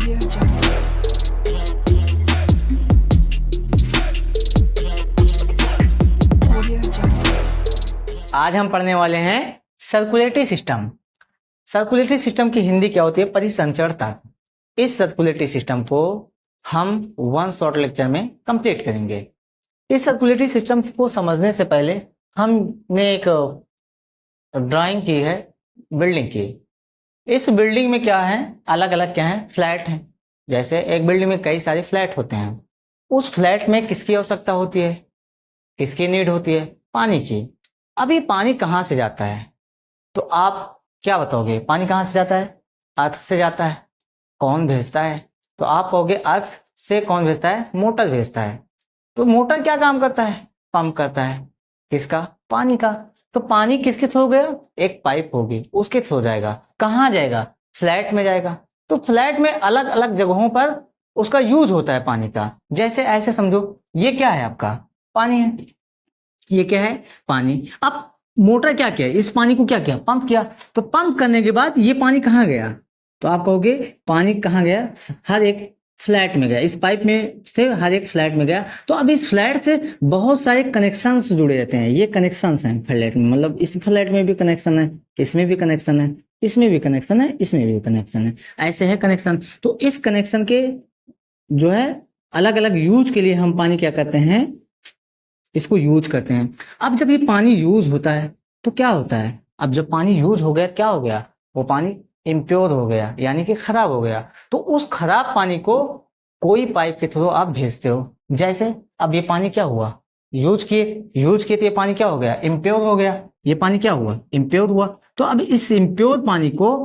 Audio Jungle. Audio Jungle. आज हम पढ़ने वाले हैं सर्कुलेटरी सिस्टम। सर्कुलेटरी सिस्टम की हिंदी क्या होती है? परिसंचरण तंत्र। इस सर्कुलेटरी सिस्टम को हम वन शॉर्ट लेक्चर में कंप्लीट करेंगे। इस सर्कुलेटरी सिस्टम को समझने से पहले हमने एक ड्राइंग की है बिल्डिंग की। इस बिल्डिंग में क्या है? अलग अलग क्या है? फ्लैट है। जैसे एक बिल्डिंग में कई सारे फ्लैट होते हैं। उस फ्लैट में किसकी आवश्यकता होती है? किसकी नीड होती है? पानी की। अब ये पानी कहाँ से जाता है? तो आप क्या बताओगे? पानी कहाँ से जाता है? अर्थ से जाता है। कौन भेजता है? तो आप कहोगे अर्थ से कौन भेजता है? मोटर भेजता है। तो मोटर क्या काम करता है? पंप करता है। किसका? पानी का। तो पानी किसके थ्रू गया? एक पाइप होगी, उसके थ्रू जाएगा। कहाँ जाएगा? फ्लैट में जाएगा। तो फ्लैट में अलग अलग जगहों पर उसका यूज होता है पानी का। जैसे ऐसे समझो, ये क्या है? आपका पानी है। ये क्या है? पानी। अब मोटर क्या किया? इस पानी को क्या किया? पंप किया। तो पंप करने के बाद ये पानी कहाँ गया? तो आप कहोगे पानी कहाँ गया? हर एक फ्लैट में गया। इस पाइप में से हर एक फ्लैट में गया। तो अब इस फ्लैट से बहुत सारे कनेक्शंस जुड़े रहते हैं। ये कनेक्शंस हैं फ्लैट में, मतलब इस फ्लैट में भी कनेक्शन है, इसमें भी कनेक्शन है, इसमें भी कनेक्शन है, इसमें भी कनेक्शन है। ऐसे है कनेक्शन। तो इस कनेक्शन के जो है अलग अलग यूज के लिए हम पानी क्या करते हैं? इसको यूज करते हैं। अब जब ये पानी यूज होता है तो क्या होता है? अब जब पानी यूज हो गया, क्या हो गया? वो पानी इम्प्योर हो गया, यानी कि खराब हो गया। तो उस खराब पानी को कोई पाइप के थ्रू आप भेजते हो। जैसे अब ये पानी क्या हुआ? यूज किए तो ये पानी क्या हो गया? इम्प्योर हो गया। ये पानी क्या हुआ? इम्प्योर हुआ। तो अब इस इम्प्योर पानी को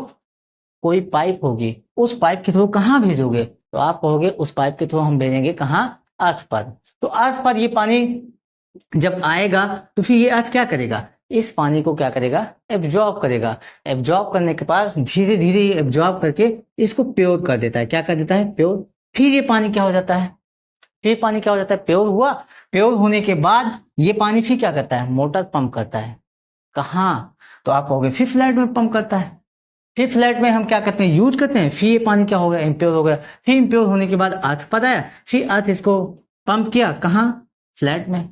कोई पाइप होगी, उस पाइप के थ्रू कहाँ भेजोगे? तो आप कहोगे उस पाइप के थ्रू हम भेजेंगे कहाँ? अर्थ पर। तो अर्थ पर ये पानी जब आएगा तो फिर ये अर्थ क्या करेगा? इस पानी को क्या करेगा? एब्जॉर्ब करेगा। एब्जॉर्ब करने के पास धीरे धीरे ये एब्जॉर्ब करके इसको प्योर कर देता है। क्या कर देता है? प्योर। फिर ये पानी क्या हो जाता है? फिर पानी क्या हो जाता है? प्योर हुआ। प्योर होने के बाद ये पानी फिर क्या करता है? मोटर पंप करता है। कहाँ? तो आप कहोगे फिर फ्लैट में पंप करता है। फिर फ्लैट में हम क्या करते हैं? यूज करते हैं। फिर ये पानी क्या हो गया? इम्प्योर हो गया। फिर इम्प्योर होने के बाद अर्थ पर आया। फिर अर्थ इसको पंप किया। कहाँ? फ्लैट में।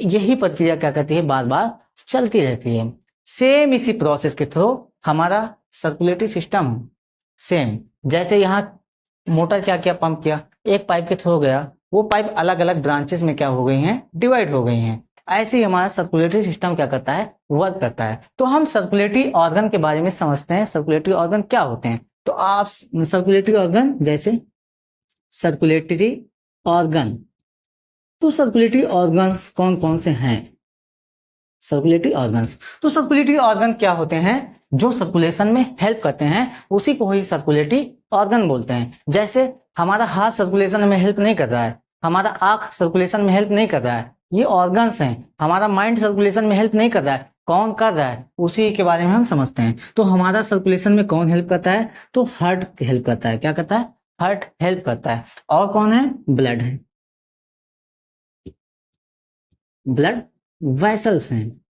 यही प्रक्रिया क्या करती है? बार बार चलती रहती है। सेम इसी प्रोसेस के थ्रू हमारा सर्कुलेटरी सिस्टम सेम। जैसे यहाँ मोटर क्या किया? पंप किया, एक पाइप के थ्रू गया। वो पाइप अलग अलग ब्रांचेस में क्या हो गई हैं? डिवाइड हो गई हैं। ऐसे ही हमारा सर्कुलेटरी सिस्टम क्या करता है? वर्क करता है। तो हम सर्कुलेटरी ऑर्गन के बारे में समझते हैं। सर्कुलेटरी ऑर्गन क्या होते हैं? तो आप सर्कुलेटरी ऑर्गन, जैसे सर्कुलेटरी ऑर्गन, तो सर्कुलेटरी ऑर्गन्स कौन कौन से हैं? सर्कुलेटरी ऑर्गन्स, तो सर्कुलेटरी ऑर्गन क्या होते हैं? जो सर्कुलेशन में हेल्प करते हैं, उसी को ही सर्कुलेटरी ऑर्गन बोलते हैं। जैसे हमारा हाथ सर्कुलेशन में हेल्प नहीं कर रहा है, हमारा आंख सर्कुलेशन में हेल्प नहीं कर रहा है, ये ऑर्गन्स हैं। हमारा माइंड सर्कुलेशन में हेल्प नहीं कर रहा है, कौन कर रहा है? उसी के बारे में हम समझते हैं। तो हमारा सर्कुलेशन में कौन हेल्प करता है? तो हार्ट हेल्प करता है। क्या करता है? हार्ट हेल्प करता है। और कौन है? ब्लड है। ब्लड वेसल्स हैं।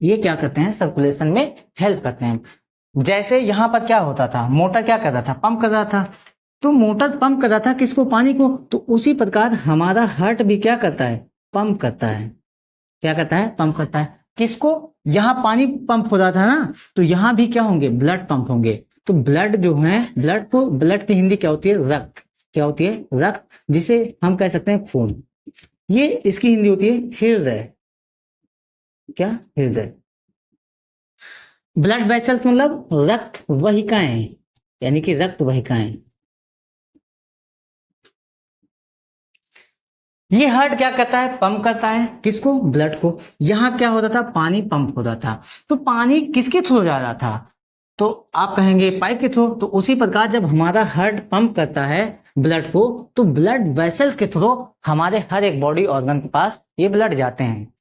ये क्या करते हैं? सर्कुलेशन में हेल्प करते हैं। जैसे यहां पर क्या होता था? मोटर क्या कर रहा था? पंप कर रहा था। तो मोटर पंप कर रहा था किसको? पानी को। तो उसी प्रकार हमारा हार्ट भी क्या करता है? पंप करता है। क्या करता है? पंप करता है। किसको? यहां पानी पंप हो रहा था ना, तो यहां भी क्या होंगे? ब्लड पंप होंगे। तो ब्लड जो है, ब्लड को, ब्लड की हिंदी क्या होती है? रक्त। क्या होती है? रक्त, जिसे हम कह सकते हैं खून। ये इसकी हिंदी होती है हृदय। क्या? हृदय। ब्लड वेसल्स मतलब रक्त वाहिकाएं, यानी कि रक्त वाहिकाएं। ये हार्ट क्या करता है? पंप करता है। किसको? ब्लड को। यहां क्या होता था? पानी पंप होता था। तो पानी किसके थ्रू जा रहा था? तो आप कहेंगे पाइप के थ्रू। तो उसी प्रकार जब हमारा हार्ट पंप करता है ब्लड को, तो ब्लड वेसल्स के थ्रू हमारे हर एक बॉडी ऑर्गन के पास ये ब्लड जाते हैं।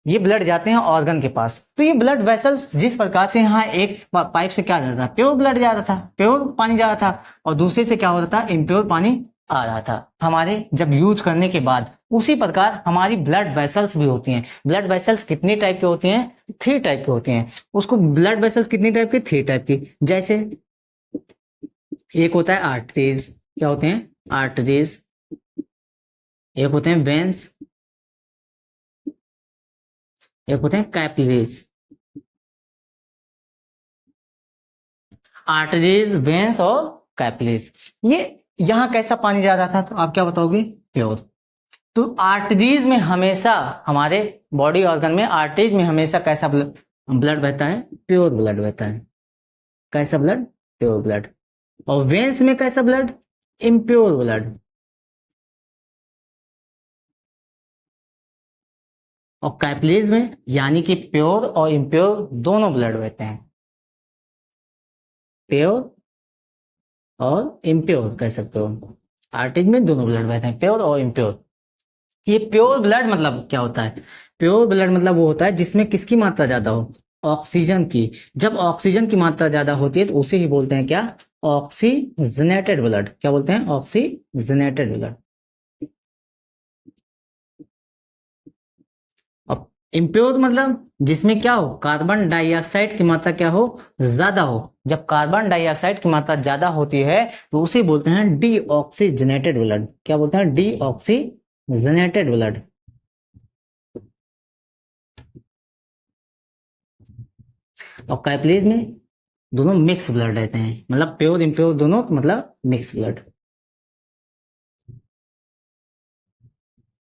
ये ब्लड जाते हैं ऑर्गन के पास। तो ये ब्लड वेसल्स जिस प्रकार से यहाँ एक पाइप से क्या जा रहा था? प्योर ब्लड जा रहा था, प्योर पानी जा रहा था, और दूसरे से क्या हो रहा था? इम्प्योर पानी आ रहा था हमारे जब यूज करने के बाद। उसी प्रकार हमारी ब्लड वेसल्स भी होती हैं। ब्लड वेसल्स कितनी टाइप की होती हैं? 3 टाइप की होती हैं। उसको ब्लड वेसल्स कितनी टाइप की? 3 टाइप की। जैसे एक होता है आर्टरीज, क्या होते हैं? आर्टरीज। एक होते हैं वेन्स, एक होते हैं कैपिलरीज। आर्टरीज, वेन्स और कैपिलरीज। ये यहाँ कैसा पानी जा रहा था, तो आप क्या बताओगे? प्योर। तो आर्टरीज में हमेशा, हमारे बॉडी ऑर्गन में आर्टरीज में हमेशा कैसा ब्लड बहता है? प्योर ब्लड बहता है। कैसा ब्लड? Pure blood. और वेन्स में कैसा ब्लड? Impure blood. और कैपिलरीज में यानी कि प्योर और इम्प्योर दोनों ब्लड बहते हैं। प्योर और इम्प्योर कह सकते हो। आर्टरीज में दोनों ब्लड बहते हैं, प्योर और इम्प्योर। ये प्योर ब्लड मतलब क्या होता है? प्योर ब्लड मतलब वो होता है जिसमें किसकी मात्रा ज्यादा हो? ऑक्सीजन की। जब ऑक्सीजन की मात्रा ज्यादा होती है तो उसे ही बोलते हैं क्या? Oxygenated blood. क्या बोलते हैं? Oxygenated blood. अब इम्प्योर मतलब जिसमें क्या हो? कार्बन डाइऑक्साइड की मात्रा क्या हो? ज्यादा हो। जब कार्बन डाइऑक्साइड की मात्रा ज्यादा होती है तो उसे बोलते हैं डीऑक्सीजनेटेड ब्लड। क्या बोलते हैं? Deoxygenated blood. और कैपिलरीज में दोनों मिक्स ब्लड रहते हैं, मतलब प्योर इम्प्योर दोनों, मतलब मिक्स ब्लड।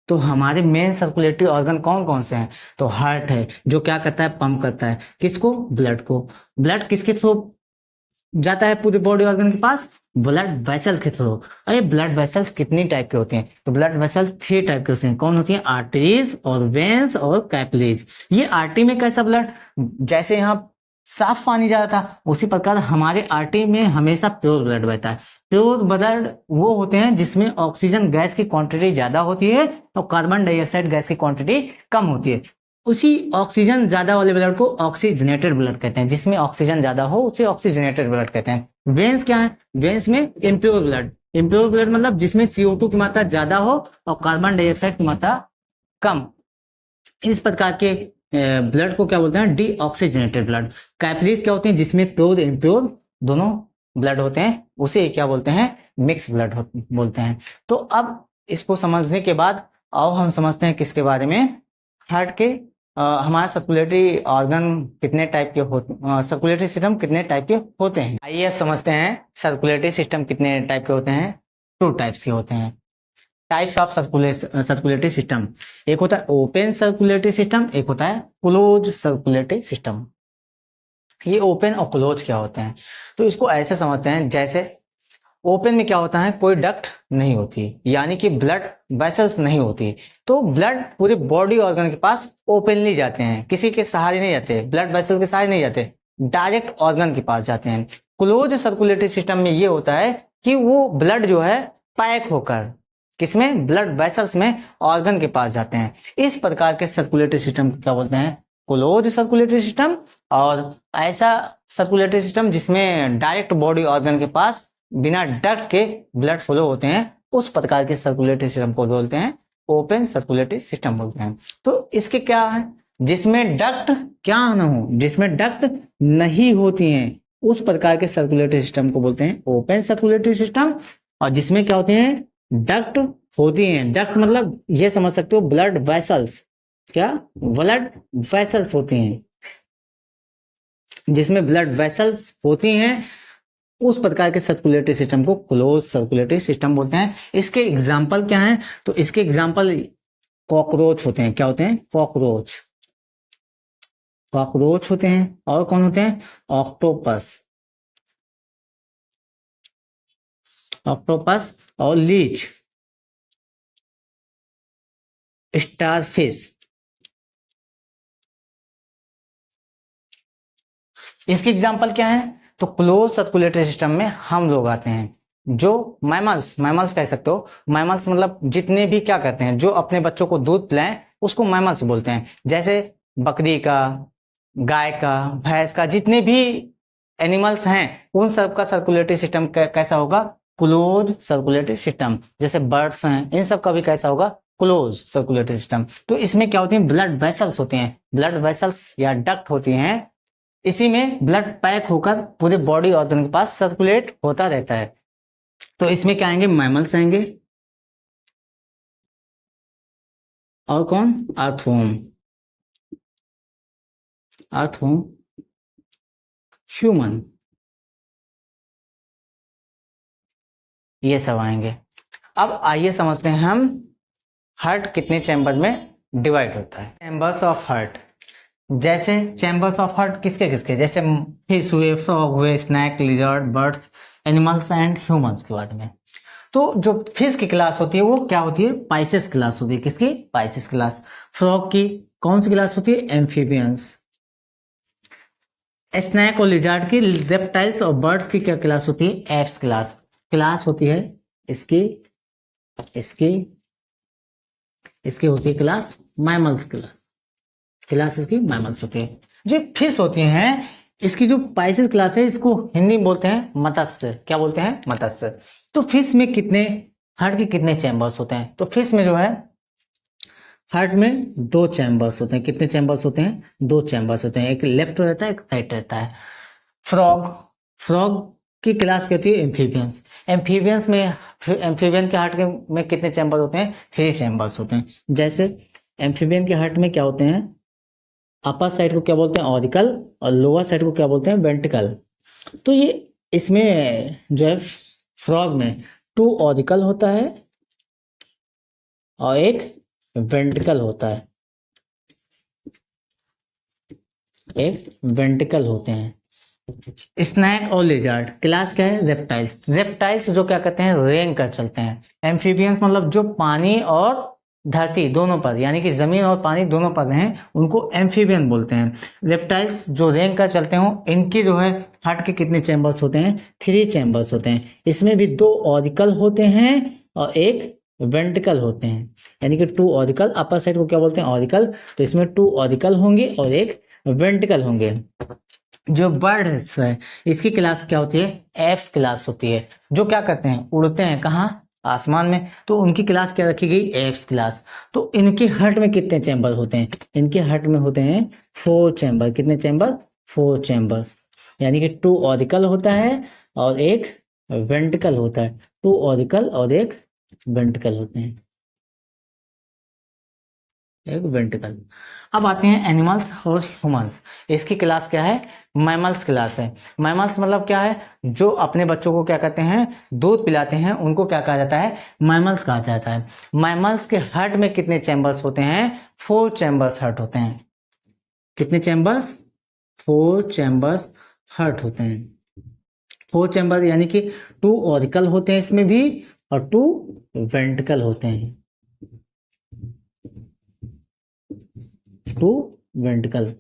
तो हमारे मेन सर्कुलेटरी ऑर्गन कौन कौन से हैं? तो हार्ट है, जो क्या करता है? पंप करता है किसको? ब्लड को। ब्लड किसके थ्रू जाता है पूरे बॉडी ऑर्गन के पास? ब्लड वेसल के थ्रू। अरे ब्लड वेसल्स कितनी टाइप के होते हैं? तो ब्लड वेसल्स 3 टाइप के होते हैं। कौन होती है? आर्टरीज और वेन्स और कैपिलरीज। ये आर्टरी में कैसा ब्लड? जैसे यहाँ साफ पानी जा रहा था उसी प्रकार हमारे आर्टरी में हमेशा प्योर ब्लड बहता है। प्योर ब्लड वो होते हैं जिसमें ऑक्सीजन गैस की क्वांटिटी ज्यादा होती है और कार्बन डाइऑक्साइड गैस की क्वांटिटी कम होती है। उसी ऑक्सीजन ज्यादा वाले ब्लड को ऑक्सीजनेटेड ब्लड कहते हैं। जिसमें ऑक्सीजन ज्यादा हो उसे ऑक्सीजनेटेड ब्लड कहते हैं। वेन्स क्या है? वेन्स में इम्प्योर ब्लड। इम्प्योर ब्लड मतलब जिसमें CO2 की मात्रा ज्यादा हो और कार्बन डाइऑक्साइड की मात्रा कम। इस प्रकार के ब्लड को क्या बोलते हैं? Deoxygenated blood. कैपिलरीज क्या होते हैं? जिसमें प्योर इम्प्योर दोनों ब्लड होते हैं, उसे क्या बोलते हैं? मिक्स ब्लड बोलते हैं। तो अब इसको समझने के बाद आओ हम समझते हैं किसके बारे में? हार्ट के। हमारा सर्कुलेटरी ऑर्गन कितने टाइप के होते, सर्कुलेटरी सिस्टम कितने टाइप के होते हैं? आइए अब समझते हैं सर्कुलेटरी सिस्टम कितने टाइप के होते हैं। 2 टाइप्स के होते हैं। Types of circulatory system. एक होता है ओपन सर्कुलेटरी सिस्टम, एक होता है क्लोज सर्कुलेटरी सिस्टम। ये ओपन और क्लोज क्या होते हैं? तो इसको ऐसे समझते हैं, जैसे ओपन में क्या होता है? कोई डक्ट नहीं होती, यानी कि ब्लड वेसल्स नहीं होती। तो ब्लड पूरे बॉडी ऑर्गन के पास ओपनली जाते हैं, किसी के सहारे नहीं जाते, ब्लड वेसल के सहारे नहीं जाते, डायरेक्ट ऑर्गन के पास जाते हैं। क्लोज सर्कुलेटरी सिस्टम में ये होता है कि वो ब्लड जो है पैक होकर किसमें? ब्लड वेसल्स में ऑर्गन के पास जाते हैं। इस प्रकार के सर्कुलेटरी सिस्टम को क्या बोलते हैं? Close circulatory system. और ऐसा सर्कुलेटरी सिस्टम जिसमें डायरेक्ट बॉडी ऑर्गन के पास बिना डक्ट के ब्लड फ्लो होते हैं, उस प्रकार के सर्कुलेटरी सिस्टम को बोलते हैं ओपन सर्कुलेटरी सिस्टम बोलते हैं। तो इसके क्या है? जिसमें डक्ट क्या ना हो, जिसमें डक्ट नहीं होती हैं, उस प्रकार के सर्कुलेटरी सिस्टम को बोलते हैं ओपन सर्कुलेटरी सिस्टम। और जिसमें क्या होते हैं? डक्ट होती हैं। डक्ट मतलब ये समझ सकते हो ब्लड वेसल्स। क्या? ब्लड वेसल्स होती हैं। जिसमें ब्लड वेसल्स होती हैं, उस प्रकार के सर्कुलेटरी सिस्टम को क्लोज सर्कुलेटरी सिस्टम बोलते हैं। इसके एग्जाम्पल क्या हैं? तो इसके एग्जाम्पल कॉकरोच होते हैं। क्या होते हैं? कॉकरोच। कॉकरोच होते हैं। और कौन होते हैं? ऑक्टोपस। ऑक्टोपस और लीच, स्टारफिश। इसके एग्जाम्पल क्या है? तो क्लोज सर्कुलेटरी सिस्टम में हम लोग आते हैं जो मैमल्स कह सकते हो। मैमल्स मतलब जितने भी क्या कहते हैं, जो अपने बच्चों को दूध पिलाएं उसको मैमल्स बोलते हैं। जैसे बकरी का, गाय का, भैंस का, जितने भी एनिमल्स हैं उन सब का सर्कुलेटरी सिस्टम कैसा होगा? Close circulatory system. जैसे बर्ड्स हैं, इन सब का भी कैसा होगा? Close circulatory system. तो इसमें क्या होती है? ब्लड वेसल्स होते हैं। ब्लड वेसल्स या डक्ट होती हैं इसी में ब्लड पैक होकर पूरे बॉडी ऑर्गन के पास सर्कुलेट होता रहता है। तो इसमें क्या आएंगे, मैमल्स आएंगे, और कौन, अर्थवर्म, अर्थवर्म, ह्यूमन, ये सब आएंगे। अब आइए समझते हैं हम हार्ट कितने चैम्बर में डिवाइड होता है। चैम्बर्स ऑफ हार्ट, जैसे चैम्बर्स ऑफ हार्ट किसके किसके, जैसे फिश हुए, फ्रॉग हुए, snake, lizard, birds, animals and humans के बारे में। तो जो फिश की क्लास होती है वो क्या होती है, पाइसेस क्लास होती है। किसकी, पाइसेस क्लास। फ्रॉग की कौन सी क्लास होती है, एम्फीबियंस। स्नैक और लिजर्ड की, रेप्टाइल्स और बर्ड्स की क्या क्लास होती है, एप्स क्लास। क्लास होती है इसकी, इसकी, इसकी होती है क्लास मैमल्स क्लास, क्लास इसकी मैमल्स होती है। जो फिश होती हैं इसकी जो पाइसेस क्लास है इसको हिंदी में बोलते हैं मत्स्य। क्या बोलते हैं, मत्स्य। तो फिश में कितने, हार्ट के कितने चैम्बर्स होते हैं, तो फिश में जो है हार्ट में 2 चैम्बर्स होते हैं। कितने चैम्बर्स होते हैं, 2 चैम्बर्स होते हैं, एक लेफ्ट रहता है, एक राइट रहता है। फ्रॉग, फ्रॉग की क्लास क्या होती है, एम्फीबियंस। एम्फीबियंस में, एम्फीबियन के हार्ट में कितने चैम्बर होते हैं, 3 चैम्बर्स होते हैं। जैसे एम्फीबियन के हार्ट में क्या होते हैं, अपर साइड को क्या बोलते हैं, ऑरिकल, और लोअर साइड को क्या बोलते हैं, वेंट्रिकल। तो ये इसमें जो है फ्रॉग में 2 ऑरिकल होता है और एक वेंट्रिकल होता है, एक वेंट्रिकल होते हैं। स्नैक और लिजर्ड क्लास क्या है, रेप्टाइल्स। रेप्टाइल्स जो क्या करते हैं, रेंग कर चलते हैं। एम्फीबियंस मतलब जो पानी और धरती दोनों पर, यानी कि जमीन और पानी दोनों पर हैं, उनको एम्फीबियन बोलते हैं। रेप्टाइल्स जो रेंग कर चलते हो, इनके जो है हार्ट के कितने चैम्बर्स होते हैं, 3 चैम्बर्स होते हैं। इसमें भी 2 ऑरिकल होते हैं और एक वेंट्रिकल होते हैं, यानी कि 2 ऑरिकल। अपर साइड को क्या बोलते हैं, ऑरिकल। तो इसमें 2 ऑरिकल होंगे और एक वेंट्रिकल होंगे। जो बर्ड्स है इसकी क्लास क्या होती है, एप्स क्लास होती है। जो क्या करते हैं, उड़ते हैं, कहाँ, आसमान में। तो उनकी क्लास क्या रखी गई, एप्स क्लास। तो इनके हार्ट में कितने चैम्बर होते हैं, इनके हार्ट में होते हैं 4 चैम्बर। कितने चैम्बर, 4 चैम्बर्स, यानी कि 2 ऑरिकल होता है और एक वेंट्रिकल होता है। 2 ऑरिकल और एक वेंट्रिकल होते हैं, एक वेंट्रिकल। अब आते हैं एनिमल्स और ह्यूमंस। इसकी क्लास क्या है, मैमल्स क्लास है। मैमल्स मतलब क्या है, जो अपने बच्चों को क्या कहते हैं, दूध पिलाते हैं, उनको क्या कहा जाता है, मैमल्स कहा जाता है। मैमल्स के हार्ट में कितने चैम्बर्स होते हैं, 4 चैम्बर्स हार्ट होते हैं। कितने चैम्बर्स, 4 चैम्बर्स हार्ट होते हैं। 4 चैम्बर यानी कि 2 ऑरिकल होते हैं इसमें भी और 2 वेंट्रिकल होते हैं, 2 वेंट्रिकल।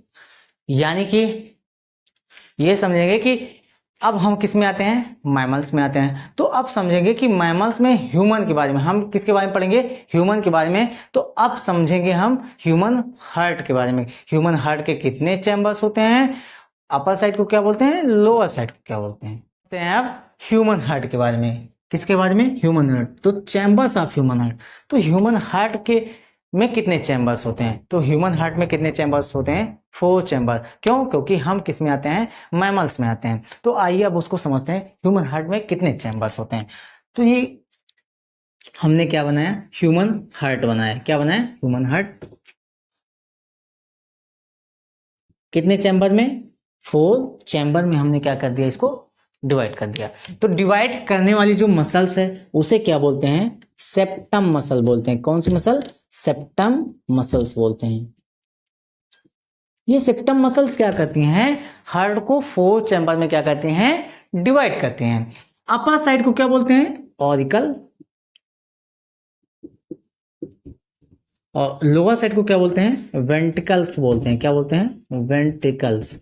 यानी कि ये समझेंगे कि अब हम किस में आते हैं, मैमल्स में आते हैं। तो अब समझेंगे कि मैमल्स में ह्यूमन के बारे में, हम किसके बारे में पढ़ेंगे, ह्यूमन के बारे में। तो अब समझेंगे हम ह्यूमन हार्ट के बारे में। ह्यूमन हार्ट के कितने चैम्बर्स होते हैं, अपर साइड को क्या बोलते हैं, लोअर साइड को क्या बोलते हैं। अब ह्यूमन हार्ट के बारे में, किसके बारे में, ह्यूमन हार्ट। तो चैम्बर्स ऑफ ह्यूमन हार्ट, तो ह्यूमन हार्ट के में कितने चैम्बर्स होते हैं, तो ह्यूमन हार्ट में कितने चैम्बर्स होते हैं, 4 चैम्बर। क्यों, क्योंकि हम किस में आते हैं, मैमल्स में आते हैं। तो आइए अब उसको समझते हैं, ह्यूमन हार्ट में कितने चैम्बर्स होते हैं। तो ये हमने क्या बनाया, ह्यूमन हार्ट बनाया। क्या बनाया, ह्यूमन हार्ट। कितने चैम्बर में, 4 चैम्बर में हमने क्या कर दिया, इसको डिवाइड कर दिया। तो डिवाइड करने वाली जो मसल्स है उसे क्या बोलते हैं, सेप्टम मसल बोलते हैं। कौन सी मसल, सेप्टम मसल्स बोलते हैं। ये सेप्टम मसल्स क्या करती हैं, हार्ट को 4 चैम्बर में क्या करते हैं, डिवाइड करते हैं। अपर साइड को क्या बोलते हैं, ऑरिकल, और लोअर साइड को क्या बोलते हैं, वेंट्रिकल्स बोलते हैं। क्या बोलते हैं, वेंट्रिकल्स।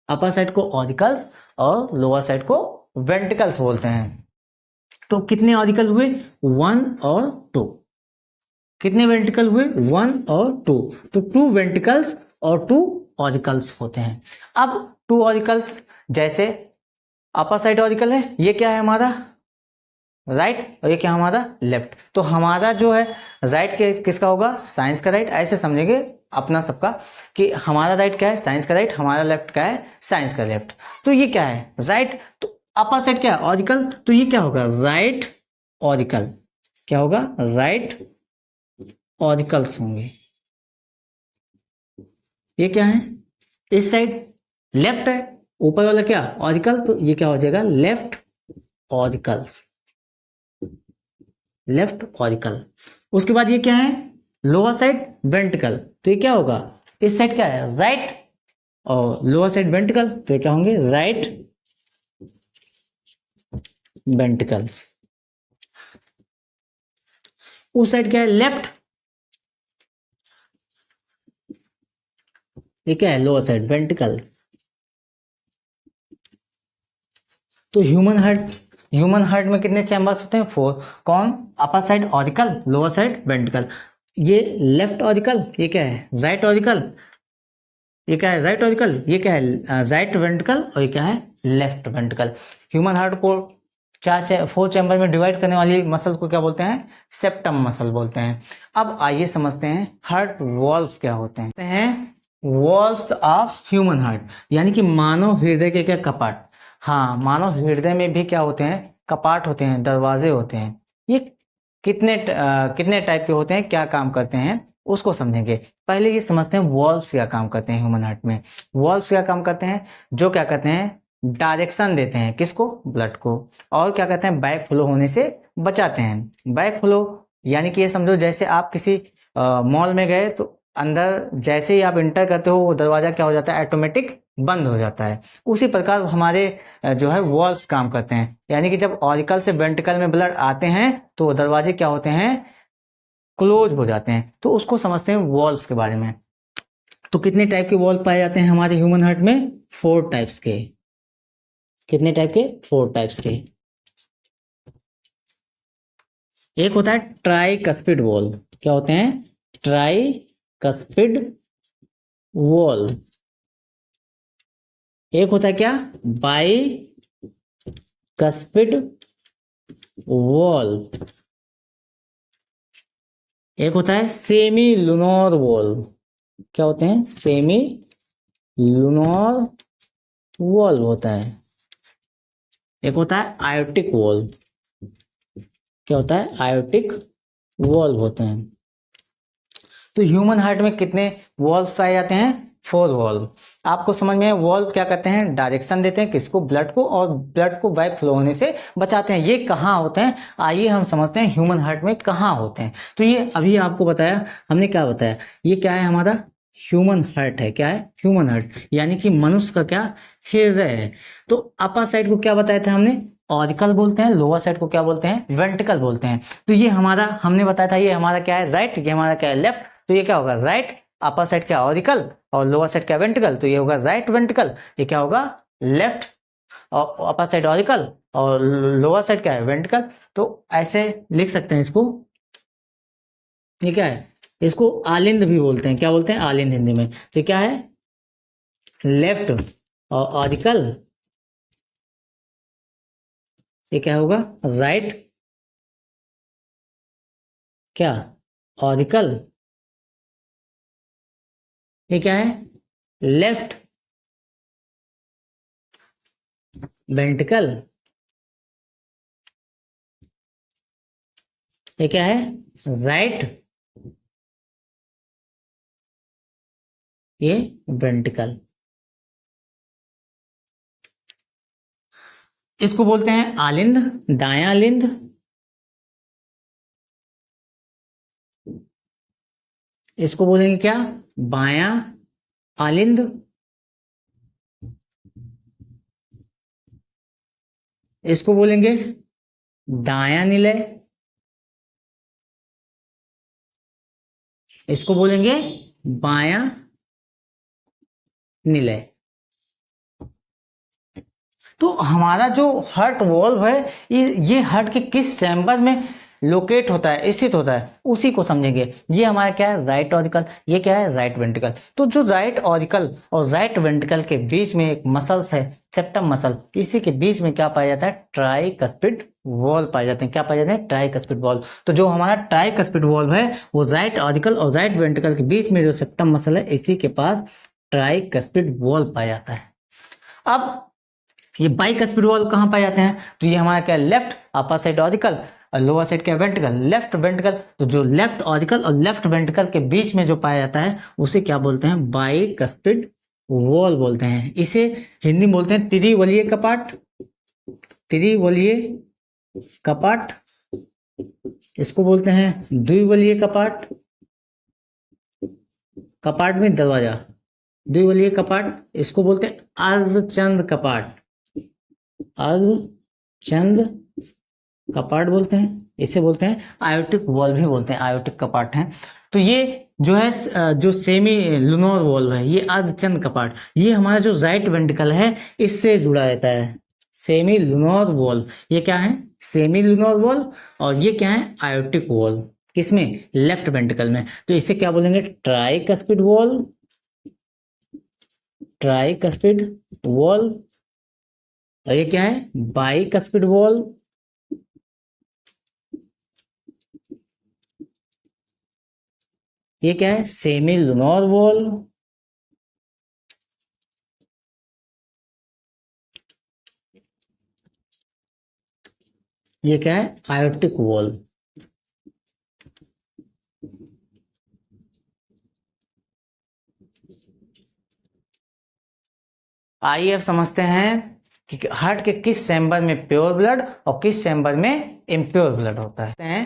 अपर साइड को ऑरिकल्स और लोअर साइड को वेंट्रिकल्स बोलते हैं। तो कितने ऑरिकल हुए, 1 और 2। कितने वेंट्रिकल हुए, 1 और 2। तो 2 वेंट्रिकल्स और 2 ऑरिकल्स होते हैं। अब 2 ऑरिकल्स, जैसे अपर साइड ऑरिकल है, ये क्या है हमारा, राइट और ये क्या हमारा लेफ्ट। तो हमारा जो है राइट के किसका होगा, साइंस का राइट। ऐसे समझेंगे अपना सबका कि हमारा राइट क्या है, साइंस का राइट, हमारा लेफ्ट क्या है, साइंस का लेफ्ट। तो ये क्या है, राइट। तो अपर साइड क्या है, ऑरिकल। तो ये क्या होगा, राइट ऑरिकल। क्या होगा, राइट ऑरिकल्स होंगे। ये क्या है, इस साइड लेफ्ट है, ऊपर वाला क्या ऑरिकल, तो ये क्या हो जाएगा, लेफ्ट ऑरिकल्स, लेफ्ट ऑरिकल। उसके बाद ये क्या है, लोअर साइड वेंट्रिकल। तो ये क्या होगा, इस साइड क्या है, राइट, और लोअर साइड वेंट्रिकल, तो ये क्या होंगे, राइट वेंट्रिकल्स। उस साइड क्या है, लेफ्ट, ये क्या है, लोअर साइड वेंट्रिकल। तो ह्यूमन हार्ट में कितने चैम्बर्स होते हैं, 4। कौन, upper side auricle, lower side ventricle. ये लेफ्ट ऑरिकल, ये क्या है, राइट ऑरिकल, ये क्या है, राइट ऑरिकल, ये क्या है, राइट वेंट्रिकल, और ये क्या है, लेफ्ट वेंट्रिकल। ह्यूमन हार्ट को 4 चैम्बर में डिवाइड करने वाली मसल को क्या बोलते हैं, सेप्टम मसल बोलते हैं। अब आइए समझते हैं हार्ट वॉल्व्स क्या होते हैं। वॉल्व्स ऑफ ह्यूमन हार्ट, यानी कि मानव हृदय के क्या कपाट। हाँ, मानव हृदय में भी क्या होते हैं, कपाट होते हैं, दरवाजे होते हैं। ये कितने टाइप के होते हैं, क्या काम करते हैं, उसको समझेंगे। पहले ये समझते हैं वॉल्व्स क्या काम करते हैं ह्यूमन हार्ट में। वॉल्व्स क्या काम करते हैं, जो क्या करते हैं, डायरेक्शन देते हैं किसको, ब्लड को, और क्या कहते हैं, बैक फ्लो होने से बचाते हैं। बैक फ्लो यानी कि ये समझो जैसे आप किसी मॉल में गए तो अंदर जैसे ही आप इंटर करते हो वो दरवाजा क्या हो जाता है, ऑटोमेटिक बंद हो जाता है। उसी प्रकार हमारे जो है वॉल्व्स काम करते हैं, यानी कि जब ऑरिकल से वेंट्रिकल में ब्लड आते हैं तो वो दरवाजे क्या होते हैं, क्लोज हो जाते हैं। तो उसको समझते हैं वॉल्व्स के बारे में। तो कितने टाइप के वॉल्व पाए जाते हैं हमारे ह्यूमन हार्ट में, 4 टाइप्स के। कितने टाइप के, 4 टाइप्स के। एक होता है ट्राइकस्पिड वॉल्व। क्या होते हैं, ट्राइकस्पिड वॉल्व। एक होता है क्या, बाई कस्पिड वॉल्व। एक होता है सेमी लूनर वॉल्व। क्या होते हैं, सेमी लूनर वॉल्व होता है। एक होता है आयोटिक वॉल्व। क्या होता है, आयोटिक वॉल्व होते हैं। तो ह्यूमन हार्ट में कितने वॉल्व पाए जाते हैं, 4 वॉल्व। आपको समझ में, वॉल्व क्या करते हैं, डायरेक्शन देते हैं किसको, ब्लड को, और ब्लड को बैक फ्लो होने से बचाते हैं। ये कहाँ होते हैं, आइए हम समझते हैं ह्यूमन हार्ट में कहाँ होते हैं। तो ये अभी आपको बताया हमने, क्या बताया, ये क्या है, हमारा ह्यूमन हार्ट है। क्या है, ह्यूमन हार्ट, यानी कि मनुष्य का क्या, हृदय है। तो अपर साइड को क्या बताया था हमने, ऑरिकल बोलते हैं, लोअर साइड को क्या बोलते हैं, वेंट्रिकल बोलते हैं। तो ये हमारा हमने बताया था, ये हमारा क्या है, राइट, ये हमारा क्या है, लेफ्ट। तो ये क्या होगा, राइट, अपर साइड क्या ऑरिकल, और लोअर साइड क्या वेंट्रिकल, तो ये होगा राइट वेंट्रिकल। ये क्या होगा, लेफ्ट, और अपर साइड ऑरिकल, और लोअर साइड क्या है, वेंट्रिकल। तो ऐसे लिख सकते हैं इसको। ये क्या है, इसको आलिंद भी बोलते हैं। क्या बोलते हैं, आलिंद हिंदी में। तो ये क्या है, लेफ्ट और ऑरिकल, ये क्या होगा, राइट क्या, ऑरिकल, ये क्या है, लेफ्ट वेंट्रिकल, ये क्या है, राइट, ये वेंट्रिकल। इसको बोलते हैं आलिंद, दायां आलिंद, इसको बोलेंगे क्या, बायां आलिंद, इसको बोलेंगे दायां निलय, इसको बोलेंगे बायां निलय। तो हमारा जो हार्ट वॉल्व है, ये हार्ट के किस चैम्बर में लोकेट होता है, स्थित होता है, उसी को समझेंगे। ये हमारा क्या है, राइट ऑरिकल, ये क्या है, राइट वेंट्रिकल। तो जो राइट ऑरिकल और राइट वेंट्रिकल के बीच में एक मसल्स है, सेप्टम मसल, इसी के बीच में क्या पाया जाता है, ट्राइकस्पिड वॉल्व पाए जाते हैं। क्या पाए जाते हैं, ट्राइकस्पिड वॉल्व। तो जो हमारा ट्राइकस्पिड वॉल्व है वो राइट ऑरिकल और राइट वेंट्रिकल के बीच में जो सेप्टम मसल है, इसी के पास ट्राइकस्पिड वॉल्व पाया जाता है। अब ये बाइकस्पिड वॉल्व कहाँ पाए जाते हैं, तो ये हमारा क्या, लेफ्ट अपर साइड ऑरिकल और लोअर साइड क्या, वेंट्रिकल, लेफ्ट वेंट्रिकल। तो जो लेफ्ट ऑरिकल और लेफ्ट वेंट्रिकल के बीच में जो पाया जाता है उसे क्या बोलते हैं, बाइकस्पिड वॉल्व बोलते हैं। इसे हिंदी में बोलते हैं त्रिवलीय कपाट, त्रिवलीय कपाट। इसको बोलते हैं द्विवलीय कपाट, कपाट में दरवाजा, द्विवलीय कपाट। इसको बोलते हैं अर्धचंद कपाट, अर्धचंद कपाट बोलते हैं। इसे बोलते हैं आयोटिक वॉल्व भी बोलते हैं, आयोटिक कपाट है। तो ये जो है जो सेमी लुनोर वॉल्व है, ये अर्धचंद कपाट, ये हमारा जो राइट वेंट्रिकल है इससे जुड़ा रहता है। सेमी लुनोर वॉल्व, ये क्या है, सेमी लुनोर वॉल्व, और ये क्या है, आयोटिक वॉल्व। किसमें, लेफ्ट वेंट्रिकल में। तो इसे क्या बोलेंगे, ट्राइकस्पिड वॉल्व, ट्राइकस्पिड वॉल्व। और ये क्या है, बाइकस्पिड वॉल्व, ये क्या है, सेमी लुनोर वॉल्व, ये क्या है, आयोटिक वॉल्व। आइए अब समझते हैं कि हार्ट के किस चैम्बर में प्योर ब्लड और किस चैम्बर में इम्प्योर ब्लड होता है।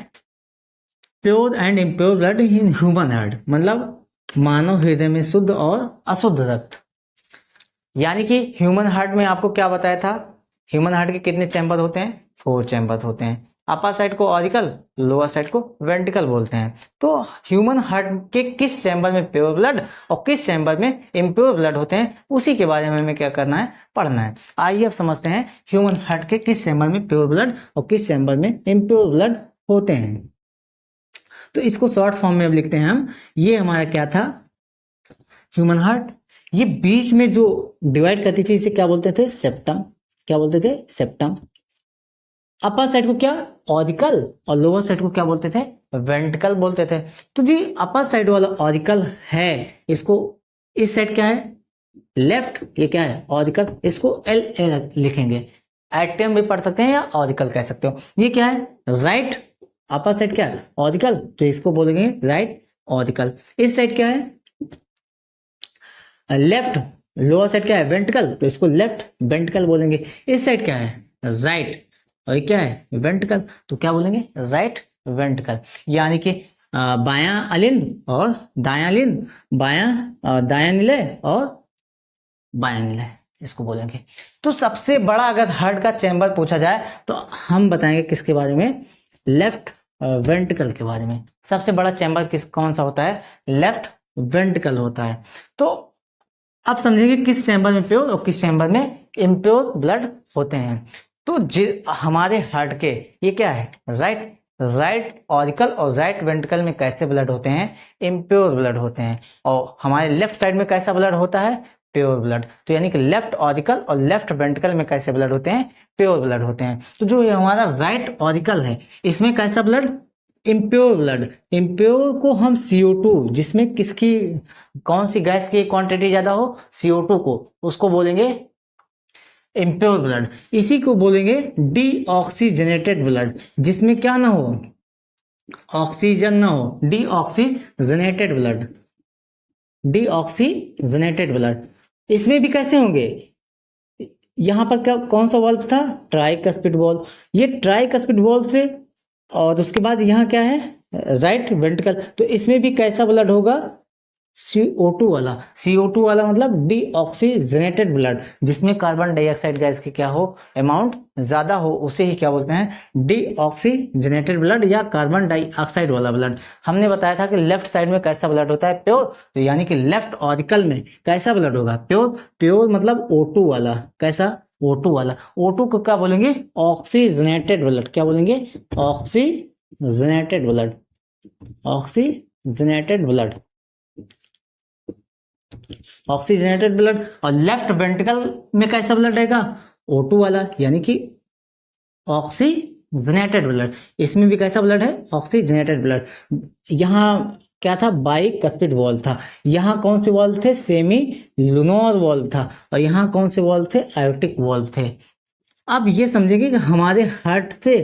Pure and impure blood in human heart, मतलब मानव हृदय में शुद्ध और अशुद्ध रक्त। यानी कि ह्यूमन हार्ट में आपको क्या बताया था, ह्यूमन हार्ट के कितने चैम्बर होते हैं, 4 चैम्बर होते हैं। अपर साइड को ऑरिकल, लोअर साइड को वेंट्रिकल बोलते हैं। तो ह्यूमन हार्ट के किस चैम्बर में प्योर ब्लड और किस चैम्बर में इम्प्योर ब्लड होते हैं, उसी के बारे में हमें क्या करना है, पढ़ना है। आइए अब समझते हैं ह्यूमन हार्ट के किस चैम्बर में प्योर ब्लड और किस चैम्बर में इम्प्योर ब्लड होते हैं। तो इसको शॉर्ट फॉर्म में अब लिखते हैं हम। ये हमारा क्या था, ह्यूमन हार्ट। ये बीच में जो डिवाइड करती थी इसे क्या बोलते थे, सेप्टम। क्या बोलते थे, सेप्टम। अपर साइड को क्या, ऑरिकल, और लोअर साइड को क्या बोलते थे, वेंट्रिकल बोलते थे। तो जी अपर साइड वाला ऑरिकल है, इसको इस साइड क्या है, लेफ्ट, ये क्या है, ऑरिकल, इसको एल ए लिखेंगे। एट्रियम भी पढ़ सकते हैं या ऑरिकल कह सकते हो। ये क्या है, राइट, अपर साइड क्या है, ऑरिकल, तो इसको बोलेंगे राइट ऑरिकल। इस साइड क्या है, लेफ्ट, लोअर साइड क्या है, वेंट्रिकल, तो इसको लेफ्ट वेंट्रिकल बोलेंगे। इस साइड क्या है, राइट, और ये क्या है, वेंट्रिकल, तो क्या बोलेंगे, राइट वेंट्रिकल। यानी कि बायां अलिंद और दायां अलिंद, दायां निलय और बायां निलय, इसको बोलेंगे। तो सबसे बड़ा अगर हार्ट का चैम्बर पूछा जाए तो हम बताएंगे किसके बारे में, लेफ्ट वेंट्रिकल के बारे में। सबसे बड़ा चैम्बर कौन सा होता है, लेफ्ट वेंट्रिकल होता है। तो अब समझेंगे किस चैम्बर में प्योर और किस चैम्बर में इम्प्योर ब्लड होते हैं। तो हमारे हार्ट के ये क्या है, राइट ऑरिकल और राइट वेंट्रिकल में कैसे ब्लड होते हैं, इम्प्योर ब्लड होते हैं। और हमारे लेफ्ट साइड में कैसा ब्लड होता है, प्योर ब्लड। तो यानी कि लेफ्ट ऑरिकल और लेफ्ट वेंट्रिकल में कैसे ब्लड होते हैं, प्योर ब्लड होते हैं। तो जो ये हमारा राइट ऑरिकल है इसमें कैसा ब्लड, इम्प्योर ब्लड। इम्प्योर को हम CO2, जिसमें किसकी, कौन सी गैस की क्वांटिटी ज्यादा हो, CO2 को, उसको बोलेंगे इम्प्योर ब्लड। इसी को बोलेंगे डीऑक्सीजनेटेड ब्लड, जिसमें क्या ना हो, ऑक्सीजन ना हो, डीऑक्सीजनेटेड ब्लड, डीऑक्सीजनेटेड ब्लड। इसमें भी कैसे होंगे, यहां पर क्या, कौन सा वॉल्व था, ट्राइकस्पिड वॉल्व। ये ट्राइकस्पिड वॉल्व से, और उसके बाद यहाँ क्या है, राइट वेंट्रिकल। तो इसमें भी कैसा ब्लड होगा, CO2 वाला। CO2 वाला मतलब डीऑक्सीजनेटेड ब्लड, जिसमें कार्बन डाइऑक्साइड गैस की क्या हो, अमाउंट ज्यादा हो, उसे ही क्या बोलते हैं, डीऑक्सीजनेटेड ब्लड या कार्बन डाइऑक्साइड वाला ब्लड। हमने बताया था कि लेफ्ट साइड में कैसा ब्लड होता है, प्योर। तो यानी कि लेफ्ट ऑरिकल में कैसा ब्लड होगा, प्योर। प्योर मतलब O2 वाला, कैसा, O2 वाला। O2 को क्या बोलेंगे, ऑक्सीजनेटेड ब्लड। क्या बोलेंगे, oxygenated oxygenated blood, oxygenated blood, oxygenated blood. और लेफ्ट वेंट्रिकल में कैसा ब्लड रहेगा, O2 वाला, यानी कि ऑक्सीजनेटेड ब्लड। इसमें भी कैसा ब्लड है, ऑक्सीजनेटेड ब्लड। यहाँ क्या था, बाइकस्पिड वॉल्व था। यहाँ कौन से वॉल्व थे, सेमी लुनोर वॉल्व था। और यहाँ कौन से वॉल्व थे, आयोटिक वॉल्व थे। अब ये समझेंगे कि हमारे हार्ट से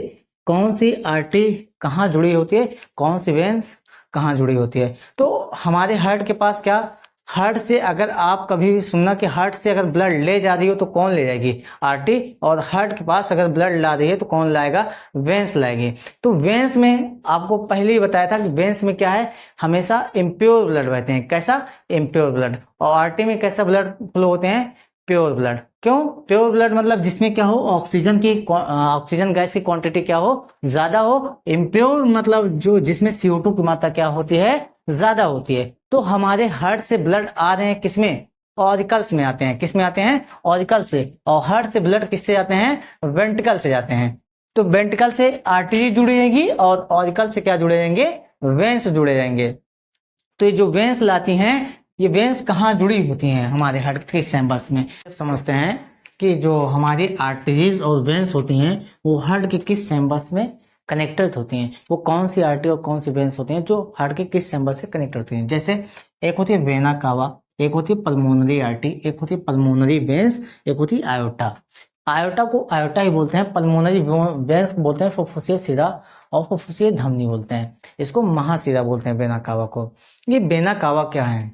कौन सी आर्टरी कहाँ जुड़ी होती है, कौन सी वेंस कहाँ जुड़ी होती है। तो हमारे हार्ट के पास क्या, हार्ट से अगर आप कभी भी सुनना कि हार्ट से अगर ब्लड ले जा रही हो तो कौन ले जाएगी, आर्टरी। और हार्ट के पास अगर ब्लड ला रही है तो कौन लाएगा, वेंस लाएगी। तो वेंस में आपको पहले ही बताया था कि वेंस में क्या है, हमेशा इम्प्योर ब्लड बहते हैं। कैसा, इम्प्योर ब्लड। और आर्टरी में कैसा ब्लड फ्लो होते हैं, प्योर ब्लड। क्यों, प्योर ब्लड मतलब जिसमें क्या हो, ऑक्सीजन गैस की क्वांटिटी क्या हो, ज्यादा हो। इम्प्योर मतलब जो जिसमें CO2 की मात्रा क्या होती है, ज्यादा होती है। तो हमारे हार्ट से ब्लड आ रहे हैं किसमें, ऑरिकल्स में आते हैं। किस में आते हैं, ऑरिकल से। और हार्ट से ब्लड किससे जाते हैं, वेंट्रिकल से जाते हैं। तो वेंट्रिकल से आर्टरी जुड़ी रहेगी और ऑरिकल से क्या जुड़े रहेंगे, वेंस जुड़े रहेंगे। तो ये जो वेंस लाती हैं, ये वेंस कहाँ जुड़ी होती हैं, हमारे हार्ट के चैम्बर्स में। समझते हैं कि जो हमारी आर्टरीज और वेंस होती हैं वो हार्ट के किस चैम्बर्स में कनेक्टेड होती हैं। वो कौन सी आर्टरी और कौन सी वेंस होती हैं जो हार्ट के किस चैम्बर से कनेक्ट होती हैं। जैसे एक होती है वेना कावा, एक होती है पल्मोनरी आर्टरी, एक होती है पल्मोनरी वेंस, एक होती है आयोटा। आयोटा को आयोटा ही बोलते हैं, पल्मोनरी वेंस को बोलते हैं फुफ्फुसीय शिरा और फुफ्फुसीय धमनी बोलते हैं। इसको महाशिरा बोलते हैं वेना कावा को। ये वेना कावा क्या है,